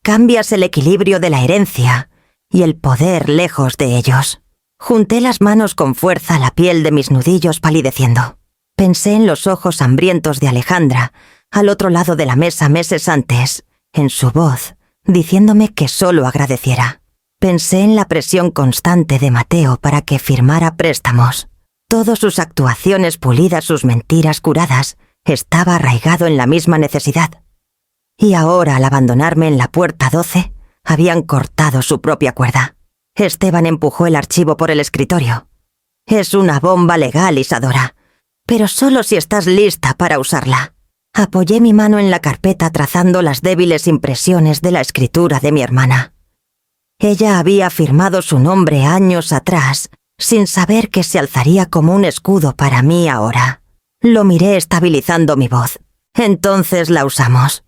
cambias el equilibrio de la herencia y el poder lejos de ellos». Junté las manos con fuerza, la piel de mis nudillos palideciendo. Pensé en los ojos hambrientos de Alejandra, al otro lado de la mesa meses antes, en su voz, diciéndome que solo agradeciera. Pensé en la presión constante de Mateo para que firmara préstamos. Todas sus actuaciones pulidas, sus mentiras curadas, estaba arraigado en la misma necesidad. Y ahora, al abandonarme en la puerta 12, habían cortado su propia cuerda. Esteban empujó el archivo por el escritorio. «Es una bomba legal, Isadora, pero solo si estás lista para usarla». Apoyé mi mano en la carpeta trazando las débiles impresiones de la escritura de mi hermana. Ella había firmado su nombre años atrás, sin saber que se alzaría como un escudo para mí ahora. Lo miré estabilizando mi voz. «Entonces la usamos.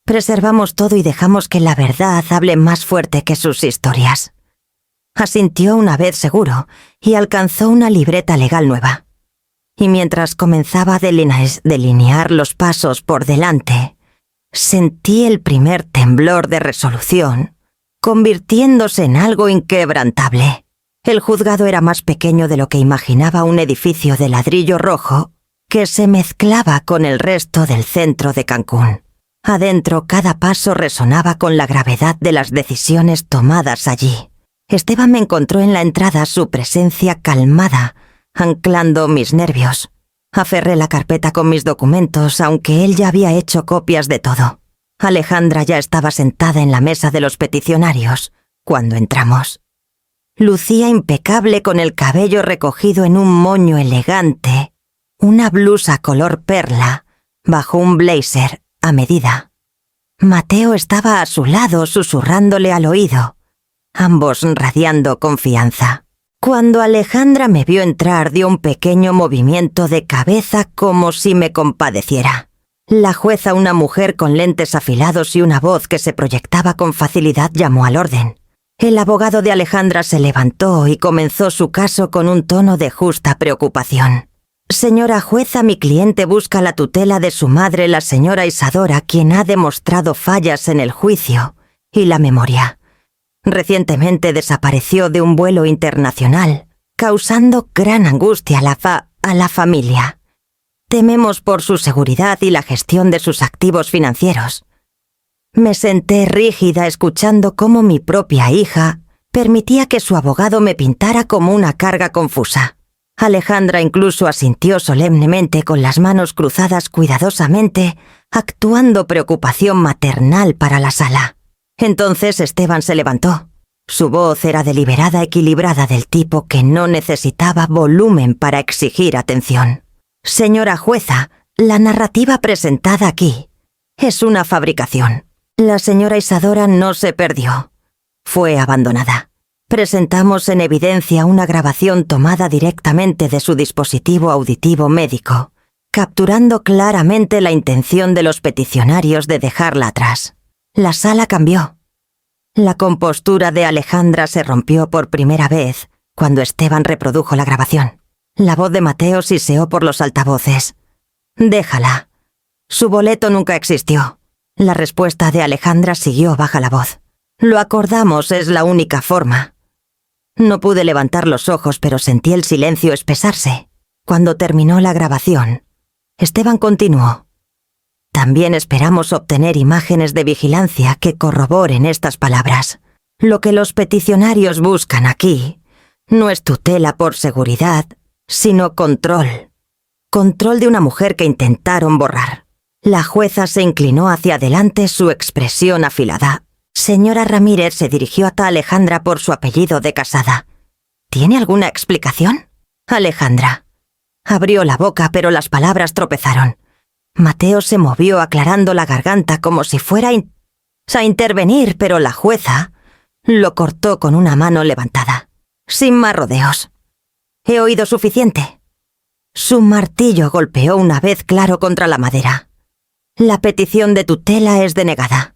Preservamos todo y dejamos que la verdad hable más fuerte que sus historias». Asintió una vez seguro y alcanzó una libreta legal nueva. Y mientras comenzaba a delinear los pasos por delante, sentí el primer temblor de resolución, convirtiéndose en algo inquebrantable. El juzgado era más pequeño de lo que imaginaba, un edificio de ladrillo rojo que se mezclaba con el resto del centro de Cancún. Adentro, cada paso resonaba con la gravedad de las decisiones tomadas allí. Esteban me encontró en la entrada, su presencia calmada, anclando mis nervios. Aferré la carpeta con mis documentos, aunque él ya había hecho copias de todo. Alejandra ya estaba sentada en la mesa de los peticionarios cuando entramos. Lucía impecable con el cabello recogido en un moño elegante, una blusa color perla, bajo un blazer a medida. Mateo estaba a su lado susurrándole al oído. ambos radiando confianza. Cuando Alejandra me vio entrar, dio un pequeño movimiento de cabeza como si me compadeciera. La jueza, una mujer con lentes afilados y una voz que se proyectaba con facilidad, llamó al orden. El abogado de Alejandra se levantó y comenzó su caso con un tono de justa preocupación. Señora jueza, mi cliente busca la tutela de su madre, la señora Isadora, quien ha demostrado fallas en el juicio y la memoria. Recientemente desapareció de un vuelo internacional, causando gran angustia a la familia. Tememos por su seguridad y la gestión de sus activos financieros. Me senté rígida escuchando cómo mi propia hija permitía que su abogado me pintara como una carga confusa. Alejandra incluso asintió solemnemente con las manos cruzadas cuidadosamente, actuando preocupación maternal para la sala. Entonces Esteban se levantó. Su voz era deliberada, equilibrada, del tipo que no necesitaba volumen para exigir atención. Señora jueza, la narrativa presentada aquí es una fabricación. La señora Isadora no se perdió. Fue abandonada. Presentamos en evidencia una grabación tomada directamente de su dispositivo auditivo médico, capturando claramente la intención de los peticionarios de dejarla atrás. La sala cambió. La compostura de Alejandra se rompió por primera vez cuando Esteban reprodujo la grabación. La voz de Mateo siseó por los altavoces. «Déjala. Su boleto nunca existió». La respuesta de Alejandra siguió baja la voz. «Lo acordamos, es la única forma». No pude levantar los ojos, pero sentí el silencio espesarse. Cuando terminó la grabación, Esteban continuó. También esperamos obtener imágenes de vigilancia que corroboren estas palabras. Lo que los peticionarios buscan aquí no es tutela por seguridad, sino control. Control de una mujer que intentaron borrar. La jueza se inclinó hacia adelante, su expresión afilada. Señora Ramírez se dirigió a Alejandra por su apellido de casada. ¿Tiene alguna explicación? Alejandra. Abrió la boca, pero las palabras tropezaron. Mateo se movió aclarando la garganta como si fuera a intervenir, pero la jueza lo cortó con una mano levantada. Sin más rodeos. He oído suficiente. Su martillo golpeó una vez claro contra la madera. La petición de tutela es denegada.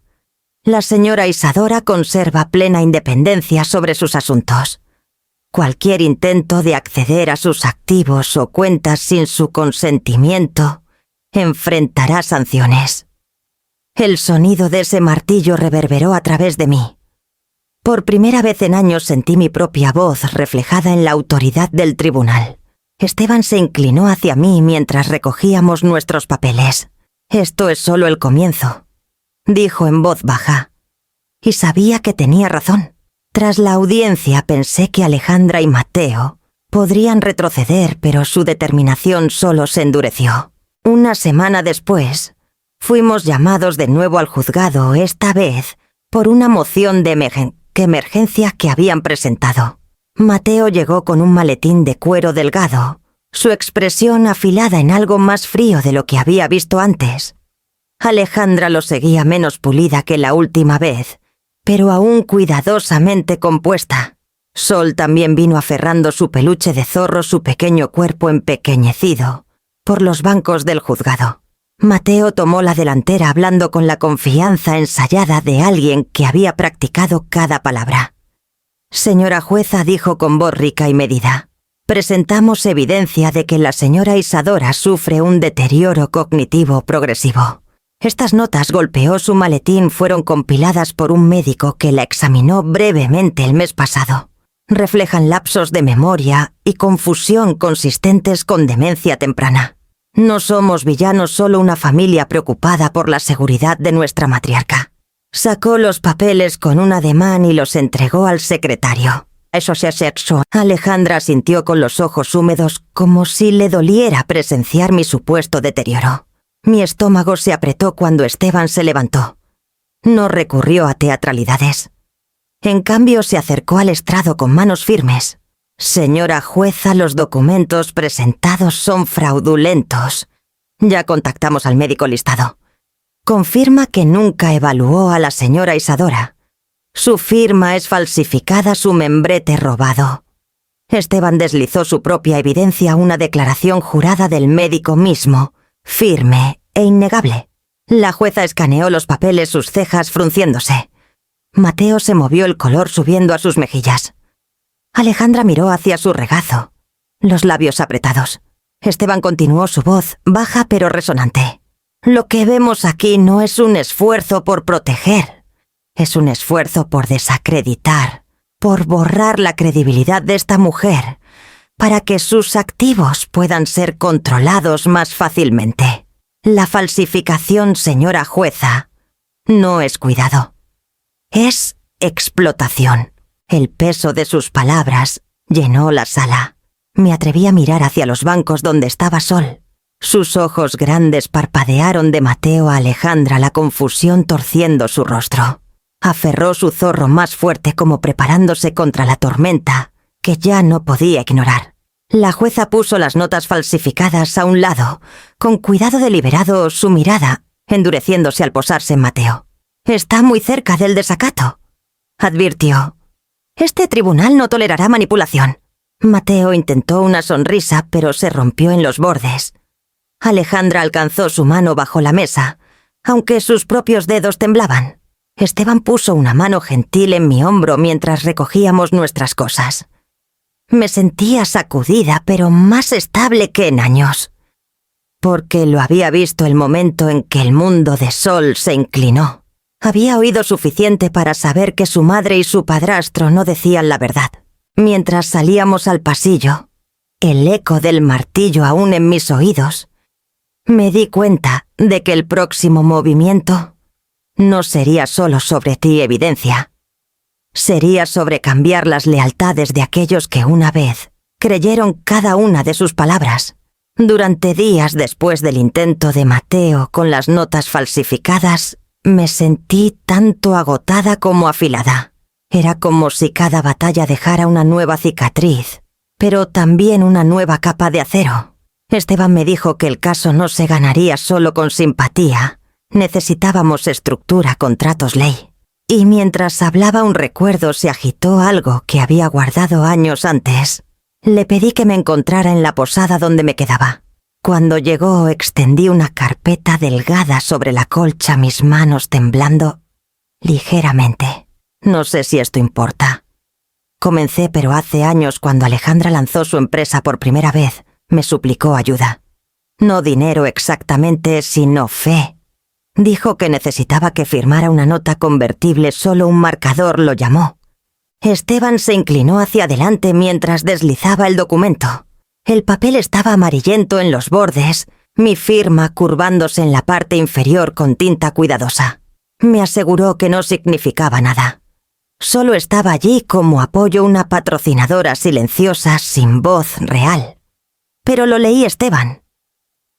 La señora Isadora conserva plena independencia sobre sus asuntos. Cualquier intento de acceder a sus activos o cuentas sin su consentimiento enfrentará sanciones. El sonido de ese martillo reverberó a través de mí. Por primera vez en años sentí mi propia voz reflejada en la autoridad del tribunal. Esteban se inclinó hacia mí mientras recogíamos nuestros papeles. «Esto es solo el comienzo», dijo en voz baja. Y sabía que tenía razón. Tras la audiencia pensé que Alejandra y Mateo podrían retroceder, pero su determinación solo se endureció. Una semana después, fuimos llamados de nuevo al juzgado, esta vez por una moción de emergencia que habían presentado. Mateo llegó con un maletín de cuero delgado, su expresión afilada en algo más frío de lo que había visto antes. Alejandra lo seguía menos pulida que la última vez, pero aún cuidadosamente compuesta. Sol también vino aferrando su peluche de zorro, su pequeño cuerpo empequeñecido, por los bancos del juzgado. Mateo tomó la delantera hablando con la confianza ensayada de alguien que había practicado cada palabra. «Señora jueza», dijo con voz rica y medida, «presentamos evidencia de que la señora Isadora sufre un deterioro cognitivo progresivo». Estas notas, golpeó su maletín, fueron compiladas por un médico que la examinó brevemente el mes pasado. Reflejan lapsos de memoria y confusión consistentes con demencia temprana. No somos villanos, solo una familia preocupada por la seguridad de nuestra matriarca. Sacó los papeles con un ademán y los entregó al secretario. Eso se asexó. Alejandra asintió con los ojos húmedos, como si le doliera presenciar mi supuesto deterioro. Mi estómago se apretó cuando Esteban se levantó. No recurrió a teatralidades. En cambio, se acercó al estrado con manos firmes. «Señora jueza, los documentos presentados son fraudulentos. Ya contactamos al médico listado. Confirma que nunca evaluó a la señora Isadora. Su firma es falsificada, su membrete robado. Esteban deslizó su propia evidencia a una declaración jurada del médico mismo, firme e innegable. La jueza escaneó los papeles, sus cejas frunciéndose. Mateo se movió, el color subiendo a sus mejillas. Alejandra miró hacia su regazo, los labios apretados. Esteban continuó, su voz baja pero resonante. Lo que vemos aquí no es un esfuerzo por proteger, es un esfuerzo por desacreditar, por borrar la credibilidad de esta mujer, para que sus activos puedan ser controlados más fácilmente. La falsificación, señora jueza, no es cuidado. Es explotación. El peso de sus palabras llenó la sala. Me atreví a mirar hacia los bancos donde estaba Sol. Sus ojos grandes parpadearon de Mateo a Alejandra, la confusión torciendo su rostro. Aferró su zorro más fuerte como preparándose contra la tormenta, que ya no podía ignorar. La jueza puso las notas falsificadas a un lado, con cuidado deliberado, su mirada endureciéndose al posarse en Mateo. «Está muy cerca del desacato», advirtió. «Este tribunal no tolerará manipulación». Mateo intentó una sonrisa, pero se rompió en los bordes. Alejandra alcanzó su mano bajo la mesa, aunque sus propios dedos temblaban. Esteban puso una mano gentil en mi hombro mientras recogíamos nuestras cosas. Me sentía sacudida, pero más estable que en años, porque lo había visto el momento en que el mundo de Sol se inclinó. Había oído suficiente para saber que su madre y su padrastro no decían la verdad. Mientras salíamos al pasillo, el eco del martillo aún en mis oídos, me di cuenta de que el próximo movimiento no sería solo sobre ti, evidencia. Sería sobre cambiar las lealtades de aquellos que una vez creyeron cada una de sus palabras. Durante días después del intento de Mateo con las notas falsificadas, me sentí tanto agotada como afilada. Era como si cada batalla dejara una nueva cicatriz, pero también una nueva capa de acero. Esteban me dijo que el caso no se ganaría solo con simpatía. Necesitábamos estructura, contratos, ley. Y mientras hablaba un recuerdo se agitó algo que había guardado años antes. Le pedí que me encontrara en la posada donde me quedaba. Cuando llegó extendí una carpeta delgada sobre la colcha, mis manos temblando ligeramente. No sé si esto importa. Comencé, pero hace años, cuando Alejandra lanzó su empresa por primera vez, me suplicó ayuda. No dinero exactamente, sino fe. Dijo que necesitaba que firmara una nota convertible, solo un marcador lo llamó. Esteban se inclinó hacia adelante mientras deslizaba el documento. El papel estaba amarillento en los bordes, mi firma curvándose en la parte inferior con tinta cuidadosa. Me aseguró que no significaba nada. Solo estaba allí como apoyo, una patrocinadora silenciosa sin voz real. Pero lo leí, Esteban.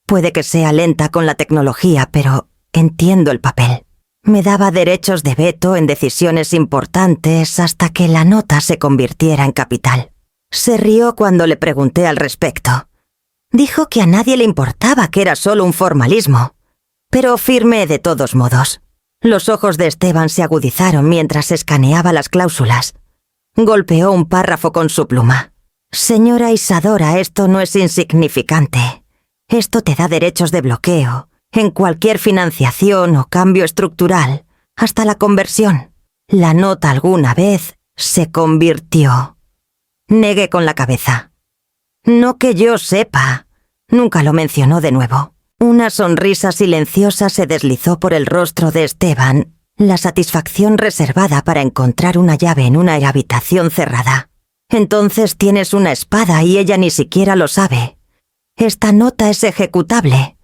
Puede que sea lenta con la tecnología, pero entiendo el papel. Me daba derechos de veto en decisiones importantes hasta que la nota se convirtiera en capital. Se rió cuando le pregunté al respecto. Dijo que a nadie le importaba, que era solo un formalismo. Pero firmé de todos modos. Los ojos de Esteban se agudizaron mientras escaneaba las cláusulas. Golpeó un párrafo con su pluma. Señora Isadora, esto no es insignificante. Esto te da derechos de bloqueo en cualquier financiación o cambio estructural, hasta la conversión. La nota alguna vez se convirtió. Negué con la cabeza. No que yo sepa. Nunca lo mencionó de nuevo. Una sonrisa silenciosa se deslizó por el rostro de Esteban, la satisfacción reservada para encontrar una llave en una habitación cerrada. Entonces tienes una espada y ella ni siquiera lo sabe. Esta nota es ejecutable.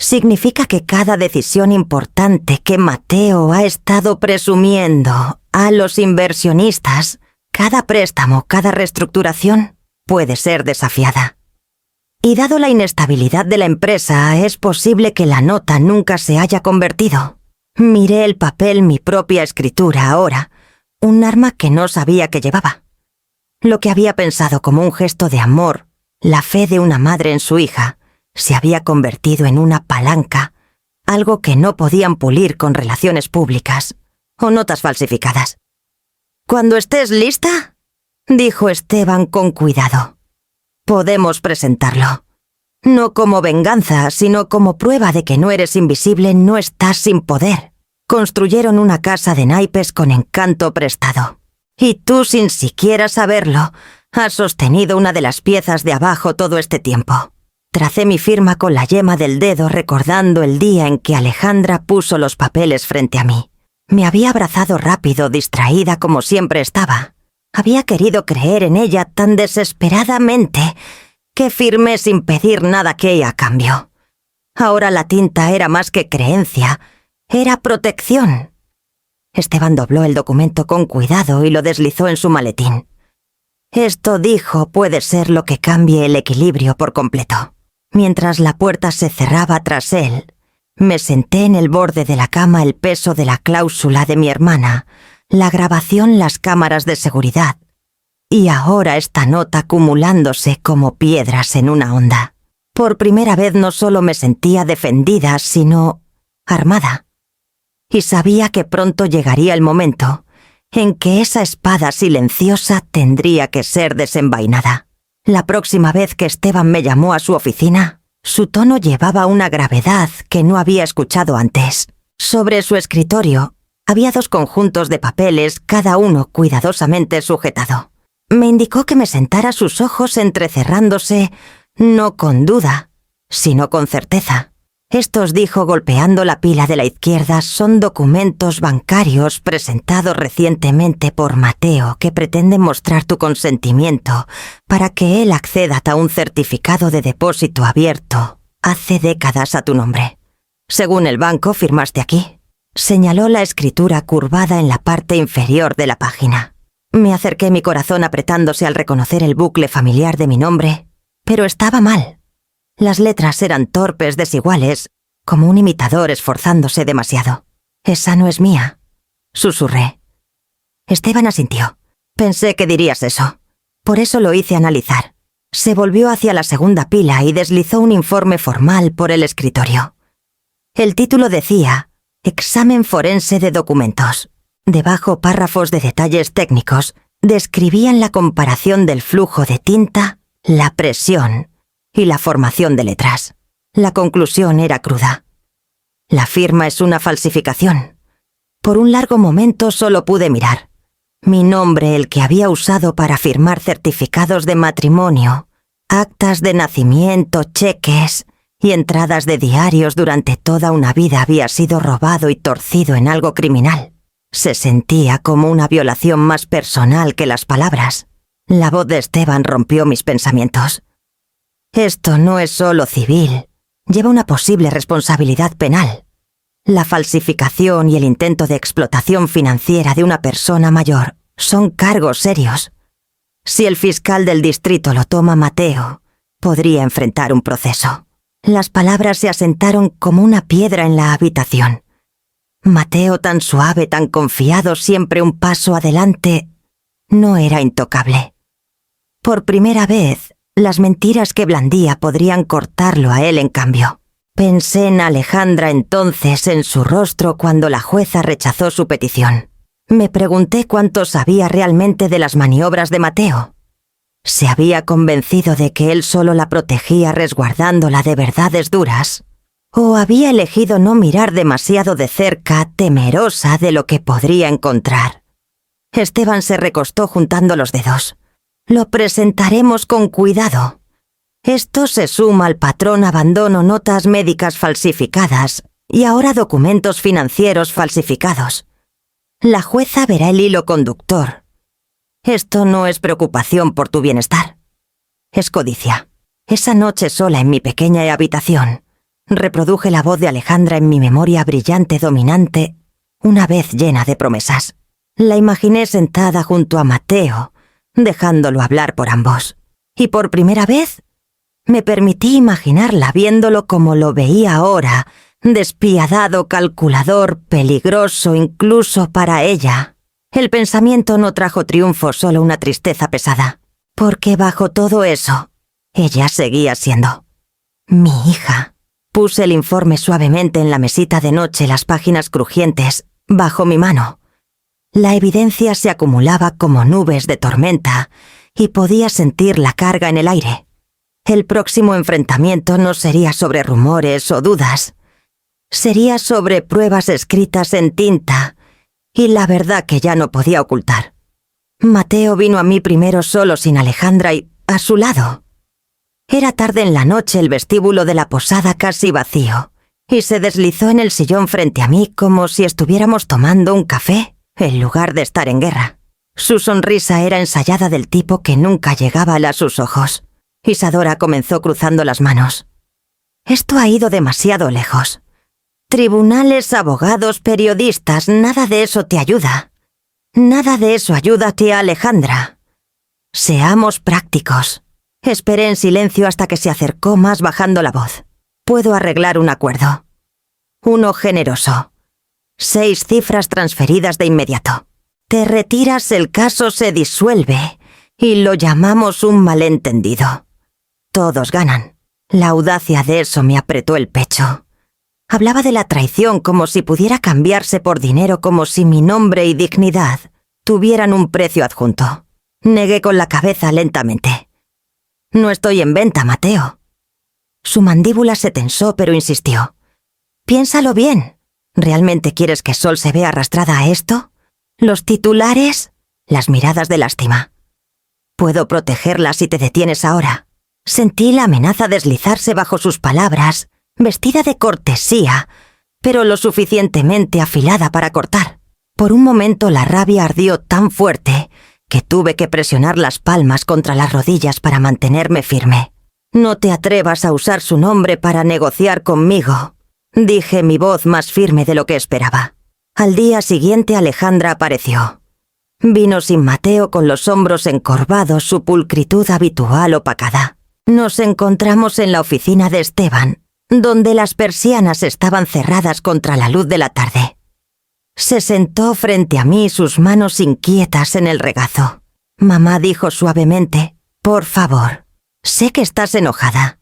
Significa que cada decisión importante que Mateo ha estado presumiendo a los inversionistas, cada préstamo, cada reestructuración, puede ser desafiada. Y dado la inestabilidad de la empresa, es posible que la nota nunca se haya convertido. Miré el papel, mi propia escritura ahora, un arma que no sabía que llevaba. Lo que había pensado como un gesto de amor, la fe de una madre en su hija, se había convertido en una palanca, algo que no podían pulir con relaciones públicas o notas falsificadas. Cuando estés lista, dijo Esteban con cuidado, podemos presentarlo. No como venganza, sino como prueba de que no eres invisible, no estás sin poder. Construyeron una casa de naipes con encanto prestado. Y tú, sin siquiera saberlo, has sostenido una de las piezas de abajo todo este tiempo. Tracé mi firma con la yema del dedo recordando el día en que Alejandra puso los papeles frente a mí. Me había abrazado rápido, distraída como siempre estaba. Había querido creer en ella tan desesperadamente que firmé sin pedir nada que ella a cambio. Ahora la tinta era más que creencia, era protección. Esteban dobló el documento con cuidado y lo deslizó en su maletín. Esto, dijo, puede ser lo que cambie el equilibrio por completo. Mientras la puerta se cerraba tras él, me senté en el borde de la cama el peso de la cláusula de mi hermana, la grabación, las cámaras de seguridad, y ahora esta nota acumulándose como piedras en una onda. Por primera vez no solo me sentía defendida, sino armada. Y sabía que pronto llegaría el momento en que esa espada silenciosa tendría que ser desenvainada. La próxima vez que Esteban me llamó a su oficina, su tono llevaba una gravedad que no había escuchado antes. Sobre su escritorio había 2 conjuntos de papeles, cada uno cuidadosamente sujetado. Me indicó que me sentara, a sus ojos entrecerrándose, no con duda, sino con certeza. Estos, dijo golpeando la pila de la izquierda, son documentos bancarios presentados recientemente por Mateo que pretenden mostrar tu consentimiento para que él acceda a un certificado de depósito abierto hace décadas a tu nombre. Según el banco, firmaste aquí. Señaló la escritura curvada en la parte inferior de la página. Me acerqué, mi corazón apretándose al reconocer el bucle familiar de mi nombre, pero estaba mal. Las letras eran torpes, desiguales, como un imitador esforzándose demasiado. «Esa no es mía», susurré. Esteban asintió. «Pensé que dirías eso. Por eso lo hice analizar». Se volvió hacia la segunda pila y deslizó un informe formal por el escritorio. El título decía «Examen forense de documentos». Debajo, párrafos de detalles técnicos describían la comparación del flujo de tinta, la presión y la formación de letras. La conclusión era cruda. La firma es una falsificación. Por un largo momento solo pude mirar. Mi nombre, el que había usado para firmar certificados de matrimonio, actas de nacimiento, cheques y entradas de diarios durante toda una vida, había sido robado y torcido en algo criminal. Se sentía como una violación más personal que las palabras. La voz de Esteban rompió mis pensamientos. Esto no es solo civil, lleva una posible responsabilidad penal. La falsificación y el intento de explotación financiera de una persona mayor son cargos serios. Si el fiscal del distrito lo toma Mateo, podría enfrentar un proceso. Las palabras se asentaron como una piedra en la habitación. Mateo, tan suave, tan confiado, siempre un paso adelante, no era intocable. Por primera vez, las mentiras que blandía podrían cortarlo a él en cambio. Pensé en Alejandra entonces, en su rostro cuando la jueza rechazó su petición. Me pregunté cuánto sabía realmente de las maniobras de Mateo. ¿Se había convencido de que él solo la protegía resguardándola de verdades duras? ¿O había elegido no mirar demasiado de cerca, temerosa de lo que podría encontrar? Esteban se recostó juntando los dedos. Lo presentaremos con cuidado. Esto se suma al patrón abandono, notas médicas falsificadas y ahora documentos financieros falsificados. La jueza verá el hilo conductor. Esto no es preocupación por tu bienestar. Es codicia. Esa noche sola en mi pequeña habitación, reproduje la voz de Alejandra en mi memoria brillante, dominante, una vez llena de promesas. La imaginé sentada junto a Mateo, dejándolo hablar por ambos. Y por primera vez, me permití imaginarla viéndolo como lo veía ahora, despiadado, calculador, peligroso incluso para ella. El pensamiento no trajo triunfo, solo una tristeza pesada. Porque bajo todo eso, ella seguía siendo mi hija. Puse el informe suavemente en la mesita de noche, las páginas crujientes, bajo mi mano. La evidencia se acumulaba como nubes de tormenta y podía sentir la carga en el aire. El próximo enfrentamiento no sería sobre rumores o dudas. Sería sobre pruebas escritas en tinta y la verdad que ya no podía ocultar. Mateo vino a mí primero solo sin Alejandra y a su lado. Era tarde en la noche, el vestíbulo de la posada casi vacío, y se deslizó en el sillón frente a mí como si estuviéramos tomando un café en lugar de estar en guerra. Su sonrisa era ensayada del tipo que nunca llegaba a sus ojos. Isadora comenzó cruzando las manos. Esto ha ido demasiado lejos. Tribunales, abogados, periodistas, nada de eso te ayuda. Nada de eso ayuda a tía Alejandra. Seamos prácticos. Esperé en silencio hasta que se acercó más bajando la voz. Puedo arreglar un acuerdo. Uno generoso. 6 cifras transferidas de inmediato. Te retiras, el caso se disuelve y lo llamamos un malentendido. Todos ganan. La audacia de eso me apretó el pecho. Hablaba de la traición como si pudiera cambiarse por dinero, como si mi nombre y dignidad tuvieran un precio adjunto. Negué con la cabeza lentamente. No estoy en venta, Mateo. Su mandíbula se tensó, pero insistió. Piénsalo bien. ¿Realmente quieres que Sol se vea arrastrada a esto? ¿Los titulares? Las miradas de lástima. Puedo protegerla si te detienes ahora. Sentí la amenaza deslizarse bajo sus palabras, vestida de cortesía, pero lo suficientemente afilada para cortar. Por un momento la rabia ardió tan fuerte que tuve que presionar las palmas contra las rodillas para mantenerme firme. No te atrevas a usar su nombre para negociar conmigo, dije, mi voz más firme de lo que esperaba. Al día siguiente Alejandra apareció. Vino sin Mateo, con los hombros encorvados, su pulcritud habitual opacada. Nos encontramos en la oficina de Esteban, donde las persianas estaban cerradas contra la luz de la tarde. Se sentó frente a mí, sus manos inquietas en el regazo. Mamá dijo suavemente, por favor, sé que estás enojada.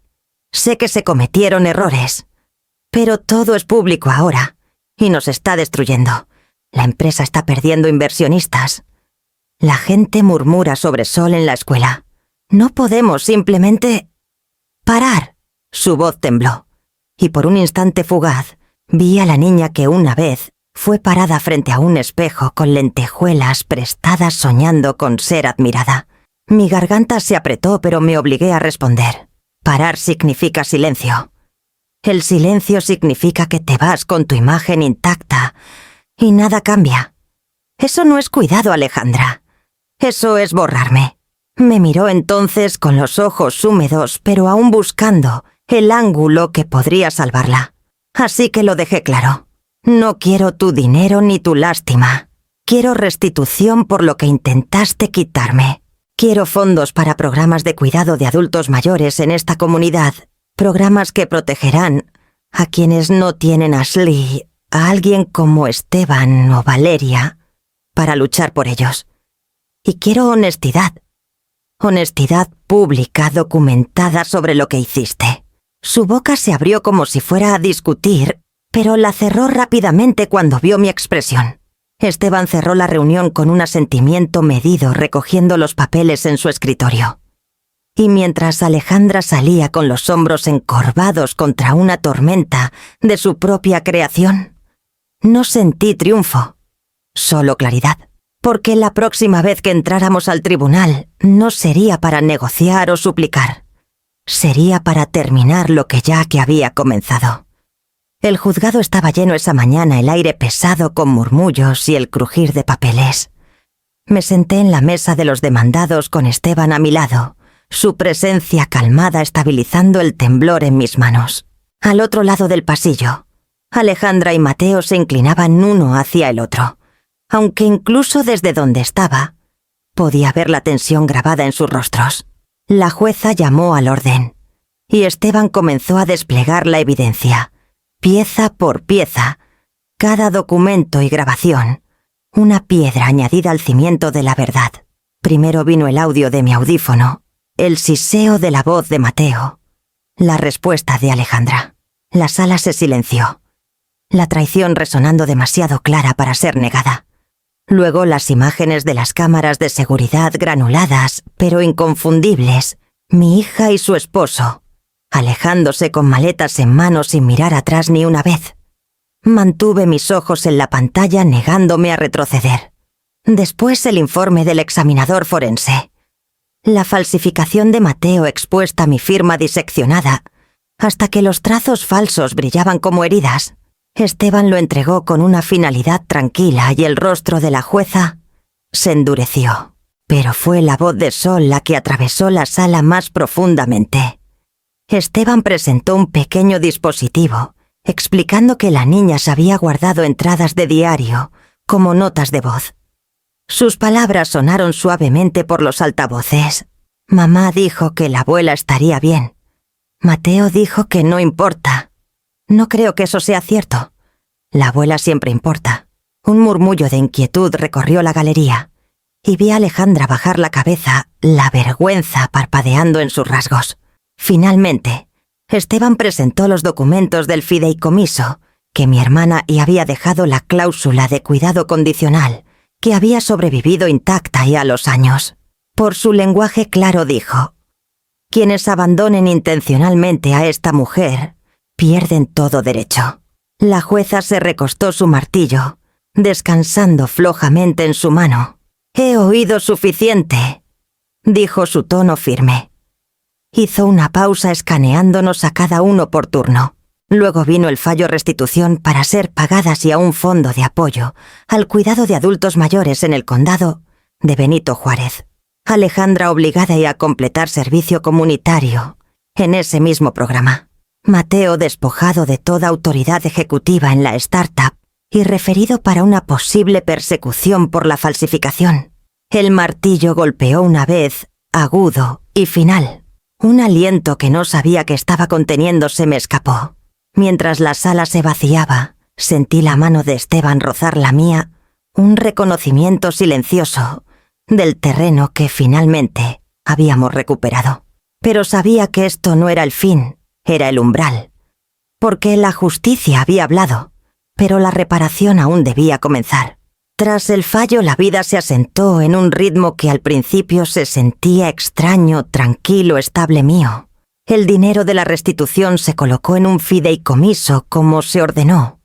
Sé que se cometieron errores. Pero todo es público ahora y nos está destruyendo. La empresa está perdiendo inversionistas. La gente murmura sobre Sol en la escuela. No podemos simplemente parar. Su voz tembló, y por un instante fugaz vi a la niña que una vez fue parada frente a un espejo con lentejuelas prestadas soñando con ser admirada. Mi garganta se apretó, pero me obligué a responder. Parar significa silencio. El silencio significa que te vas con tu imagen intacta y nada cambia. Eso no es cuidado, Alejandra. Eso es borrarme. Me miró entonces con los ojos húmedos, pero aún buscando el ángulo que podría salvarla. Así que lo dejé claro. No quiero tu dinero ni tu lástima. Quiero restitución por lo que intentaste quitarme. Quiero fondos para programas de cuidado de adultos mayores en esta comunidad. Programas que protegerán a quienes no tienen a alguien como Esteban o Valeria, para luchar por ellos. Y quiero honestidad. Honestidad pública, documentada sobre lo que hiciste. Su boca se abrió como si fuera a discutir, pero la cerró rápidamente cuando vio mi expresión. Esteban cerró la reunión con un asentimiento medido, recogiendo los papeles en su escritorio. Y mientras Alejandra salía con los hombros encorvados contra una tormenta de su propia creación, no sentí triunfo, solo claridad. Porque la próxima vez que entráramos al tribunal no sería para negociar o suplicar. Sería para terminar lo que había comenzado. El juzgado estaba lleno esa mañana, el aire pesado con murmullos y el crujir de papeles. Me senté en la mesa de los demandados con Esteban a mi lado, su presencia calmada estabilizando el temblor en mis manos. Al otro lado del pasillo, Alejandra y Mateo se inclinaban uno hacia el otro, aunque incluso desde donde estaba, podía ver la tensión grabada en sus rostros. La jueza llamó al orden, y Esteban comenzó a desplegar la evidencia, pieza por pieza, cada documento y grabación, una piedra añadida al cimiento de la verdad. Primero vino el audio de mi audífono, el siseo de la voz de Mateo, la respuesta de Alejandra. La sala se silenció, la traición resonando demasiado clara para ser negada. Luego las imágenes de las cámaras de seguridad granuladas, pero inconfundibles, mi hija y su esposo, alejándose con maletas en mano sin mirar atrás ni una vez. Mantuve mis ojos en la pantalla negándome a retroceder. Después el informe del examinador forense. La falsificación de Mateo expuesta a mi firma diseccionada, hasta que los trazos falsos brillaban como heridas. Esteban lo entregó con una finalidad tranquila y el rostro de la jueza se endureció. Pero fue la voz de Sol la que atravesó la sala más profundamente. Esteban presentó un pequeño dispositivo, explicando que la niña se había guardado entradas de diario, como notas de voz. Sus palabras sonaron suavemente por los altavoces. Mamá dijo que la abuela estaría bien. Mateo dijo que no importa. No creo que eso sea cierto. La abuela siempre importa. Un murmullo de inquietud recorrió la galería, y vi a Alejandra bajar la cabeza, la vergüenza parpadeando en sus rasgos. Finalmente, Esteban presentó los documentos del fideicomiso, que mi hermana y había dejado la cláusula de cuidado condicional, que había sobrevivido intacta y a los años. Por su lenguaje claro dijo: quienes abandonen intencionalmente a esta mujer pierden todo derecho. La jueza se recostó su martillo, descansando flojamente en su mano. «He oído suficiente», dijo su tono firme. Hizo una pausa escaneándonos a cada uno por turno. Luego vino el fallo restitución para ser pagadas y a un fondo de apoyo al cuidado de adultos mayores en el condado de Benito Juárez. Alejandra obligada a completar servicio comunitario en ese mismo programa. Mateo despojado de toda autoridad ejecutiva en la startup y referido para una posible persecución por la falsificación. El martillo golpeó una vez, agudo y final. Un aliento que no sabía que estaba conteniendo se me escapó. Mientras la sala se vaciaba, sentí la mano de Esteban rozar la mía, un reconocimiento silencioso del terreno que finalmente habíamos recuperado. Pero sabía que esto no era el fin, era el umbral. Porque la justicia había hablado, pero la reparación aún debía comenzar. Tras el fallo, la vida se asentó en un ritmo que al principio se sentía extraño, tranquilo, estable mío. El dinero de la restitución se colocó en un fideicomiso como se ordenó,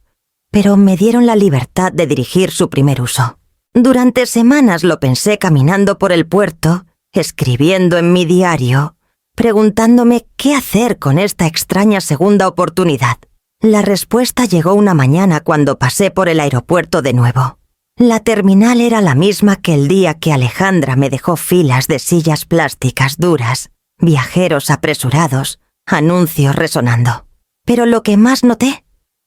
pero me dieron la libertad de dirigir su primer uso. Durante semanas lo pensé caminando por el puerto, escribiendo en mi diario, preguntándome qué hacer con esta extraña segunda oportunidad. La respuesta llegó una mañana cuando pasé por el aeropuerto de nuevo. La terminal era la misma que el día que Alejandra me dejó filas de sillas plásticas duras, viajeros apresurados, anuncios resonando. Pero lo que más noté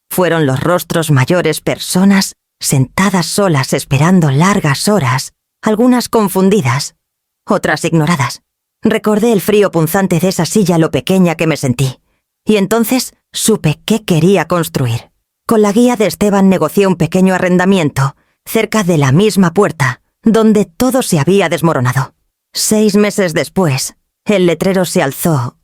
fueron los rostros mayores, personas sentadas solas esperando largas horas, algunas confundidas, otras ignoradas. Recordé el frío punzante de esa silla, lo pequeña que me sentí, y entonces supe qué quería construir. Con la guía de Esteban negocié un pequeño arrendamiento, cerca de la misma puerta, donde todo se había desmoronado. 6 meses después, el letrero se alzó: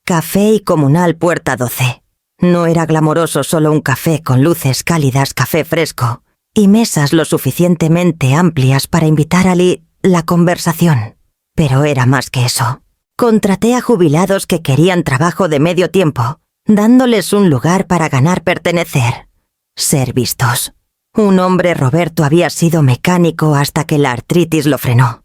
Café y Comunal Puerta 12. No era glamoroso, solo un café con luces cálidas, café fresco, y mesas lo suficientemente amplias para invitar a la conversación. Pero era más que eso. Contraté a jubilados que querían trabajo de medio tiempo, dándoles un lugar para ganar, pertenecer, ser vistos. Un hombre, Roberto, había sido mecánico hasta que la artritis lo frenó.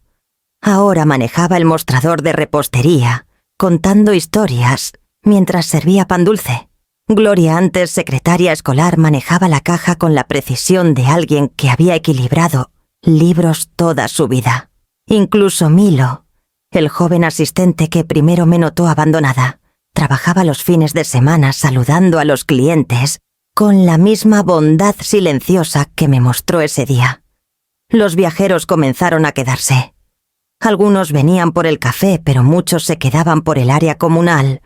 Ahora manejaba el mostrador de repostería, contando historias mientras servía pan dulce. Gloria, antes secretaria escolar, manejaba la caja con la precisión de alguien que había equilibrado libros toda su vida. Incluso Milo, el joven asistente que primero me notó abandonada, trabajaba los fines de semana saludando a los clientes con la misma bondad silenciosa que me mostró ese día. Los viajeros comenzaron a quedarse. Algunos venían por el café, pero muchos se quedaban por el área comunal,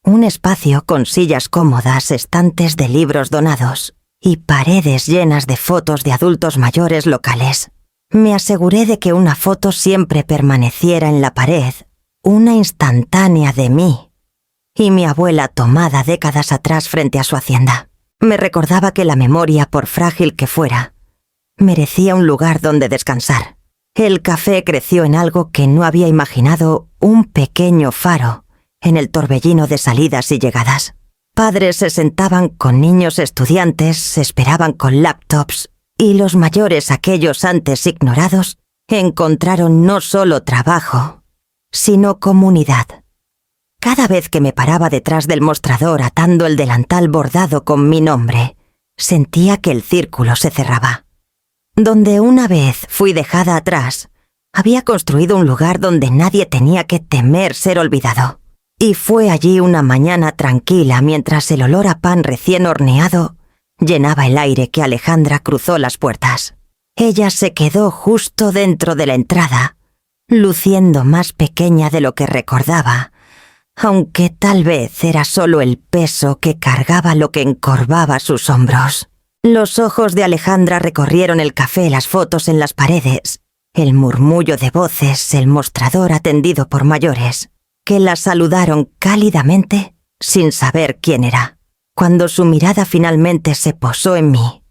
un espacio con sillas cómodas, estantes de libros donados y paredes llenas de fotos de adultos mayores locales. Me aseguré de que una foto siempre permaneciera en la pared, una instantánea de mí y mi abuela tomada décadas atrás frente a su hacienda. Me recordaba que la memoria, por frágil que fuera, Merecía un lugar donde descansar. El café creció en algo que no había imaginado, un pequeño faro en el torbellino de salidas y llegadas. Padres se sentaban con niños estudiantes, esperaban con laptops, y los mayores, aquellos antes ignorados, encontraron no solo trabajo, sino comunidad. Cada vez que me paraba detrás del mostrador atando el delantal bordado con mi nombre, sentía que el círculo se cerraba. Donde una vez fui dejada atrás, había construido un lugar donde nadie tenía que temer ser olvidado. Y fue allí una mañana tranquila mientras el olor a pan recién horneado llenaba el aire que Alejandra cruzó las puertas. Ella se quedó justo dentro de la entrada, luciendo más pequeña de lo que recordaba, aunque tal vez era solo el peso que cargaba lo que encorvaba sus hombros. Los ojos de Alejandra recorrieron el café, las fotos en las paredes, el murmullo de voces, el mostrador atendido por mayores, que la saludaron cálidamente sin saber quién era. Cuando su mirada finalmente se posó en mí,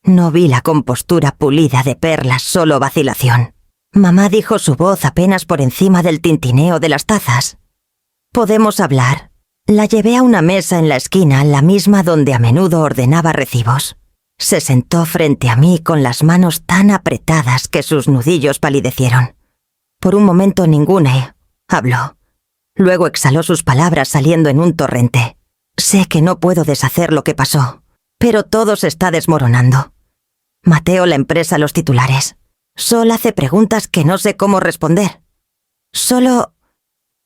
no vi la compostura pulida de perlas, solo vacilación. Mamá dijo su voz apenas por encima del tintineo de las tazas. «¿Podemos hablar?» La llevé a una mesa en la esquina, la misma donde a menudo ordenaba recibos. Se sentó frente a mí con las manos tan apretadas que sus nudillos palidecieron. Por un momento ninguna habló. Luego exhaló sus palabras saliendo en un torrente. «Sé que no puedo deshacer lo que pasó, pero todo se está desmoronando. Mateo la empresa, los titulares. Sol hace preguntas que no sé cómo responder. Solo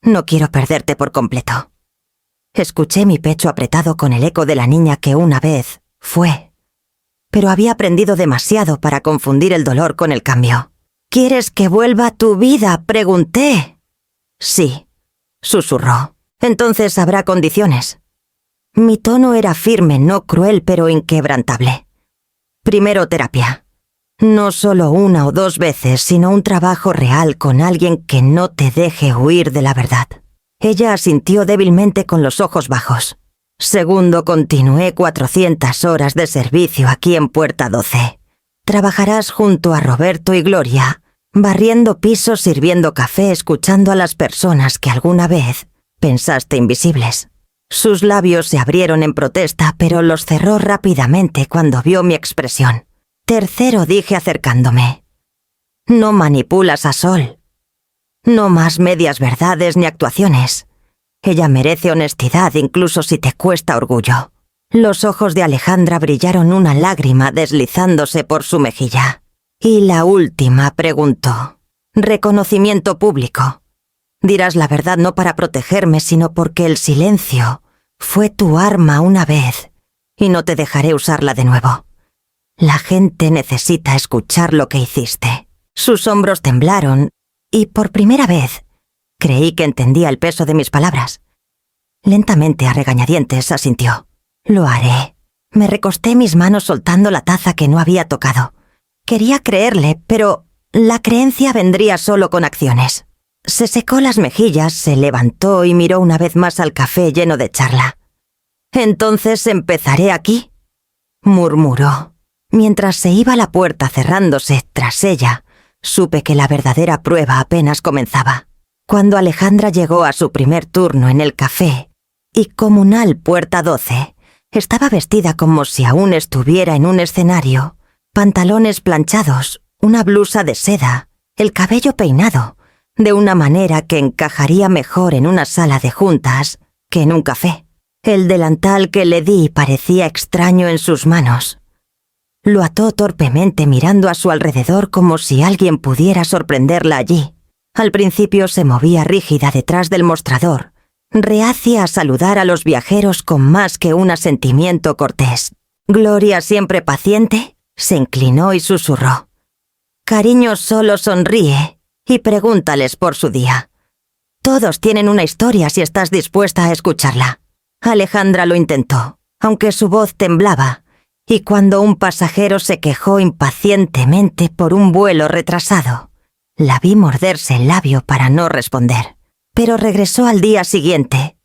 no quiero perderte por completo». Escuché mi pecho apretado con el eco de la niña que una vez fue, pero había aprendido demasiado para confundir el dolor con el cambio. «¿Quieres que vuelva a tu vida?», pregunté. «Sí», susurró. «Entonces habrá condiciones». Mi tono era firme, no cruel, pero inquebrantable. «Primero terapia. No solo una o dos veces, sino un trabajo real con alguien que no te deje huir de la verdad». Ella asintió débilmente con los ojos bajos. «Segundo, continué 400 horas de servicio aquí en Puerta 12. Trabajarás junto a Roberto y Gloria, barriendo pisos, sirviendo café, escuchando a las personas que alguna vez pensaste invisibles». Sus labios se abrieron en protesta, pero los cerró rápidamente cuando vio mi expresión. «Tercero», dije acercándome. «No manipulas a Sol. No más medias verdades ni actuaciones. Ella merece honestidad incluso si te cuesta orgullo». Los ojos de Alejandra brillaron, una lágrima deslizándose por su mejilla. «Y la última», preguntó. «Reconocimiento público. Dirás la verdad no para protegerme, sino porque el silencio fue tu arma una vez y no te dejaré usarla de nuevo. La gente necesita escuchar lo que hiciste». Sus hombros temblaron y por primera vez creí que entendía el peso de mis palabras. Lentamente, a regañadientes, asintió. «Lo haré». Me recosté mis manos soltando la taza que no había tocado. Quería creerle, pero la creencia vendría solo con acciones. Se secó las mejillas, se levantó y miró una vez más al café lleno de charla. «Entonces empezaré aquí», murmuró. Mientras se iba la puerta cerrándose tras ella, supe que la verdadera prueba apenas comenzaba. Cuando Alejandra llegó a su primer turno en el café y comunal Puerta 12, estaba vestida como si aún estuviera en un escenario, pantalones planchados, una blusa de seda, el cabello peinado, de una manera que encajaría mejor en una sala de juntas que en un café. El delantal que le di parecía extraño en sus manos. Lo ató torpemente mirando a su alrededor como si alguien pudiera sorprenderla allí. Al principio se movía rígida detrás del mostrador, reacia a saludar a los viajeros con más que un asentimiento cortés. Gloria, siempre paciente, se inclinó y susurró. «Cariño, solo sonríe y pregúntales por su día. Todos tienen una historia si estás dispuesta a escucharla». Alejandra lo intentó, aunque su voz temblaba, y cuando un pasajero se quejó impacientemente por un vuelo retrasado, la vi morderse el labio para no responder. Pero regresó al día siguiente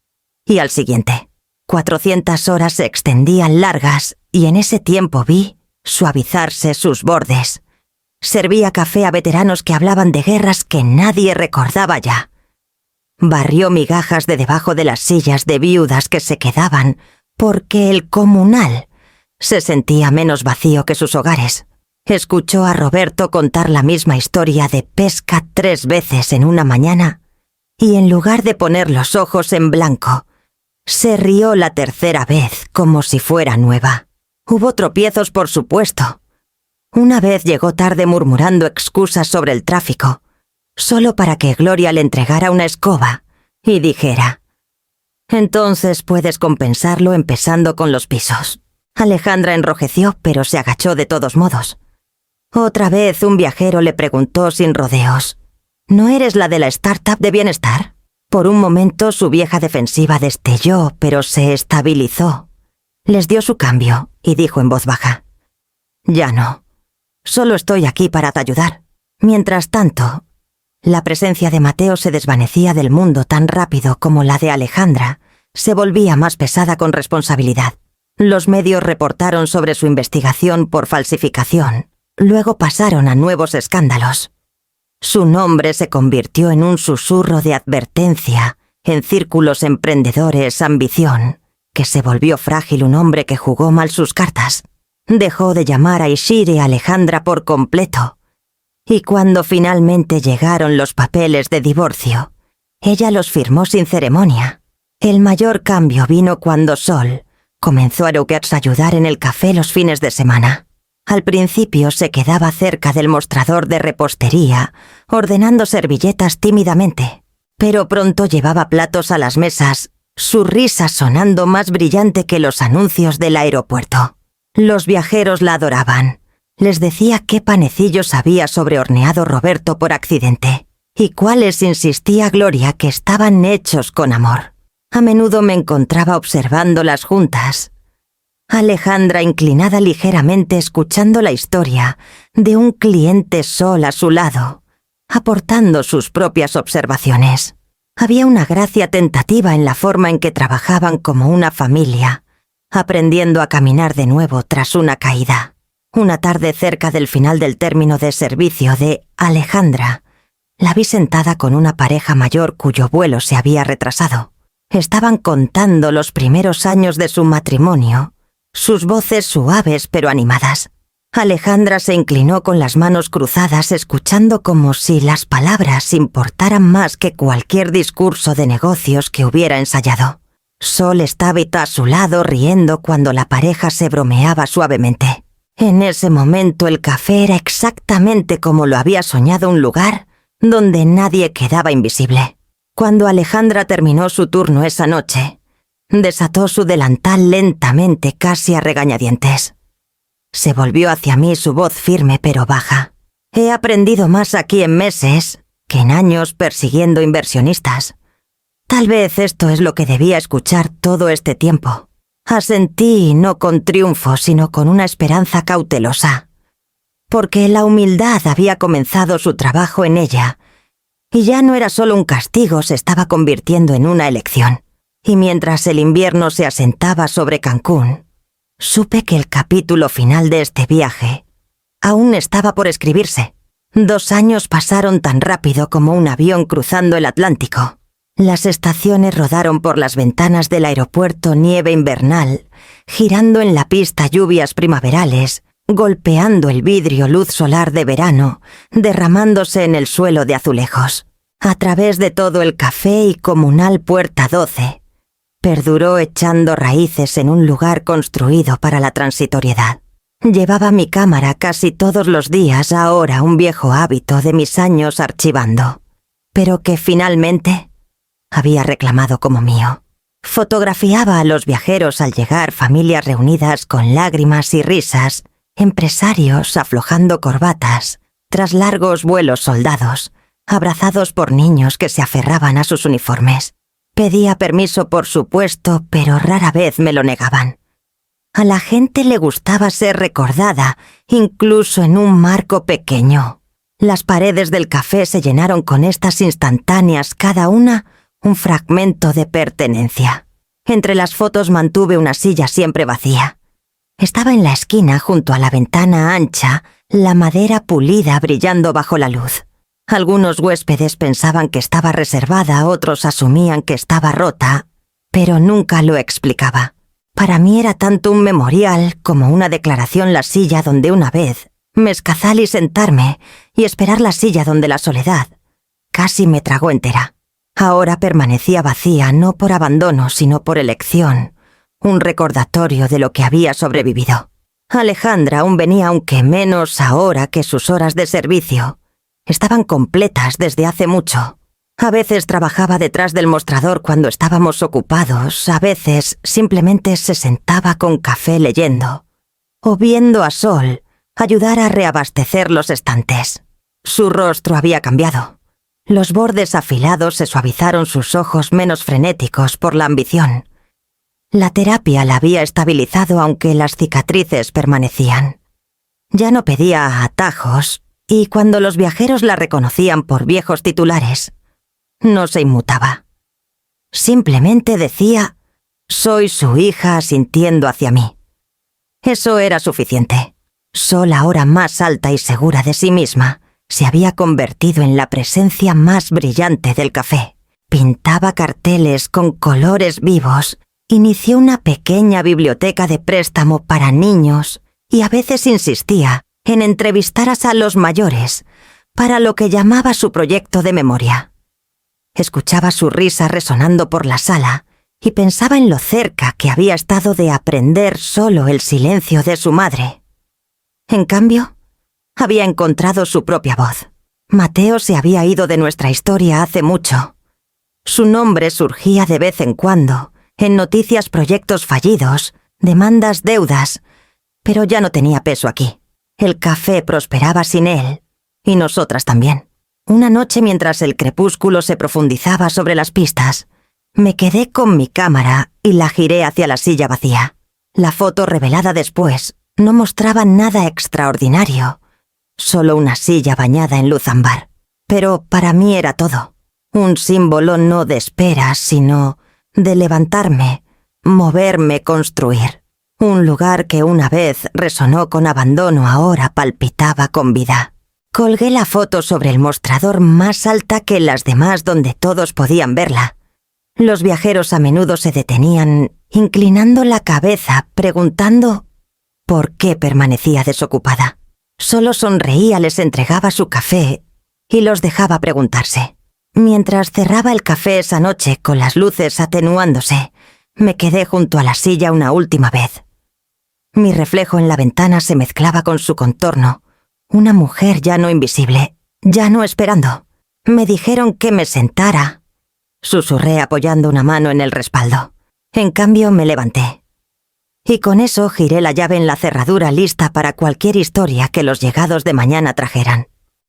y al siguiente. 400 horas se extendían largas y en ese tiempo vi suavizarse sus bordes, Servía café a veteranos que hablaban de guerras que nadie recordaba ya. Barrió migajas de debajo de las sillas de viudas que se quedaban porque el comunal se sentía menos vacío que sus hogares. Escuchó a Roberto contar la misma historia de pesca 3 veces en una mañana y en lugar de poner los ojos en blanco, se rió la tercera vez como si fuera nueva. Hubo tropiezos, por supuesto. Una vez llegó tarde murmurando excusas sobre el tráfico, solo para que Gloria le entregara una escoba y dijera: «Entonces puedes compensarlo empezando con los pisos». Alejandra enrojeció, pero se agachó de todos modos. Otra vez un viajero le preguntó sin rodeos: «¿No eres la de la startup de bienestar?». Por un momento su vieja defensiva destelló, pero se estabilizó. Les dio su cambio y dijo en voz baja: «Ya no. Solo estoy aquí para ayudar». Mientras tanto, la presencia de Mateo se desvanecía del mundo tan rápido como la de Alejandra se volvía más pesada con responsabilidad. Los medios reportaron sobre su investigación por falsificación. Luego pasaron a nuevos escándalos. Su nombre se convirtió en un susurro de advertencia en círculos emprendedores ambición, que se volvió frágil un hombre que jugó mal sus cartas. Dejó de llamar a Ishire y a Alejandra por completo. Y cuando finalmente llegaron los papeles de divorcio, ella los firmó sin ceremonia. El mayor cambio vino cuando Sol comenzó a ayudar en el café los fines de semana. Al principio se quedaba cerca del mostrador de repostería, ordenando servilletas tímidamente, pero pronto llevaba platos a las mesas, su risa sonando más brillante que los anuncios del aeropuerto. Los viajeros la adoraban. Les decía qué panecillos había sobrehorneado Roberto por accidente, y cuáles insistía Gloria que estaban hechos con amor. A menudo me encontraba observándolas juntas. Alejandra inclinada ligeramente escuchando la historia de un cliente Sol a su lado, aportando sus propias observaciones. Había una gracia tentativa en la forma en que trabajaban como una familia, aprendiendo a caminar de nuevo tras una caída. Una tarde cerca del final del término de servicio de Alejandra, la vi sentada con una pareja mayor cuyo vuelo se había retrasado. Estaban contando los primeros años de su matrimonio, sus voces suaves pero animadas. Alejandra se inclinó con las manos cruzadas escuchando como si las palabras importaran más que cualquier discurso de negocios que hubiera ensayado. Sol estaba a su lado riendo cuando la pareja se bromeaba suavemente. En ese momento el café era exactamente como lo había soñado, un lugar donde nadie quedaba invisible. Cuando Alejandra terminó su turno esa noche, desató su delantal lentamente, casi a regañadientes. Se volvió hacia mí, su voz firme pero baja. «He aprendido más aquí en meses que en años persiguiendo inversionistas. Tal vez esto es lo que debía escuchar todo este tiempo». Asentí, no con triunfo, sino con una esperanza cautelosa, porque la humildad había comenzado su trabajo en ella, y ya no era solo un castigo, se estaba convirtiendo en una elección. Y mientras el invierno se asentaba sobre Cancún, supe que el capítulo final de este viaje aún estaba por escribirse. 2 años pasaron tan rápido como un avión cruzando el Atlántico. Las estaciones rodaron por las ventanas del aeropuerto nieve invernal, girando en la pista lluvias primaverales, golpeando el vidrio luz solar de verano, derramándose en el suelo de azulejos. A través de todo el café y comunal Puerta 12, perduró echando raíces en un lugar construido para la transitoriedad. Llevaba mi cámara casi todos los días, ahora un viejo hábito de mis años archivando, pero que finalmente había reclamado como mío. Fotografiaba a los viajeros al llegar, familias reunidas con lágrimas y risas, empresarios aflojando corbatas, tras largos vuelos soldados, abrazados por niños que se aferraban a sus uniformes. Pedía permiso, por supuesto, pero rara vez me lo negaban. A la gente le gustaba ser recordada, incluso en un marco pequeño. Las paredes del café se llenaron con estas instantáneas, cada una un fragmento de pertenencia. Entre las fotos mantuve una silla siempre vacía. Estaba en la esquina junto a la ventana ancha la madera pulida brillando bajo la luz. Algunos huéspedes pensaban que estaba reservada, otros asumían que estaba rota, pero nunca lo explicaba. Para mí era tanto un memorial como una declaración la silla donde una vez me escazalí sentarme y esperar la silla donde la soledad casi me tragó entera. Ahora permanecía vacía no por abandono sino por elección, un recordatorio de lo que había sobrevivido. Alejandra aún venía, aunque menos ahora que sus horas de servicio estaban completas desde hace mucho. A veces trabajaba detrás del mostrador cuando estábamos ocupados, a veces simplemente se sentaba con café leyendo, o viendo a Sol ayudar a reabastecer los estantes. Su rostro había cambiado. Los bordes afilados se suavizaron, sus ojos menos frenéticos por la ambición. La terapia la había estabilizado aunque las cicatrices permanecían. Ya no pedía atajos y cuando los viajeros la reconocían por viejos titulares, no se inmutaba. Simplemente decía, soy su hija asintiendo hacia mí. Eso era suficiente. Sol, ahora más alta y segura de sí misma, se había convertido en la presencia más brillante del café. Pintaba carteles con colores vivos, inició una pequeña biblioteca de préstamo para niños y a veces insistía en entrevistar a los mayores para lo que llamaba su proyecto de memoria. Escuchaba su risa resonando por la sala y pensaba en lo cerca que había estado de aprender solo el silencio de su madre. En cambio, había encontrado su propia voz. Mateo se había ido de nuestra historia hace mucho. Su nombre surgía de vez en cuando, en noticias, proyectos fallidos, demandas, deudas, pero ya no tenía peso aquí. El café prosperaba sin él, y nosotras también. Una noche, mientras el crepúsculo se profundizaba sobre las pistas, me quedé con mi cámara y la giré hacia la silla vacía. La foto revelada después no mostraba nada extraordinario, solo una silla bañada en luz ámbar. Pero para mí era todo. Un símbolo no de espera, sino de levantarme, moverme, construir. Un lugar que una vez resonó con abandono ahora palpitaba con vida. Colgué la foto sobre el mostrador más alta que las demás donde todos podían verla. Los viajeros a menudo se detenían, inclinando la cabeza, preguntando por qué permanecía desocupada. Solo sonreía, les entregaba su café y los dejaba preguntarse. Mientras cerraba el café esa noche con las luces atenuándose, me quedé junto a la silla una última vez. Mi reflejo en la ventana se mezclaba con su contorno. Una mujer ya no invisible, ya no esperando. Me dijeron que me sentara. Susurré apoyando una mano en el respaldo. En cambio me levanté. Y con eso giré la llave en la cerradura lista para cualquier historia que los llegados de mañana trajeran.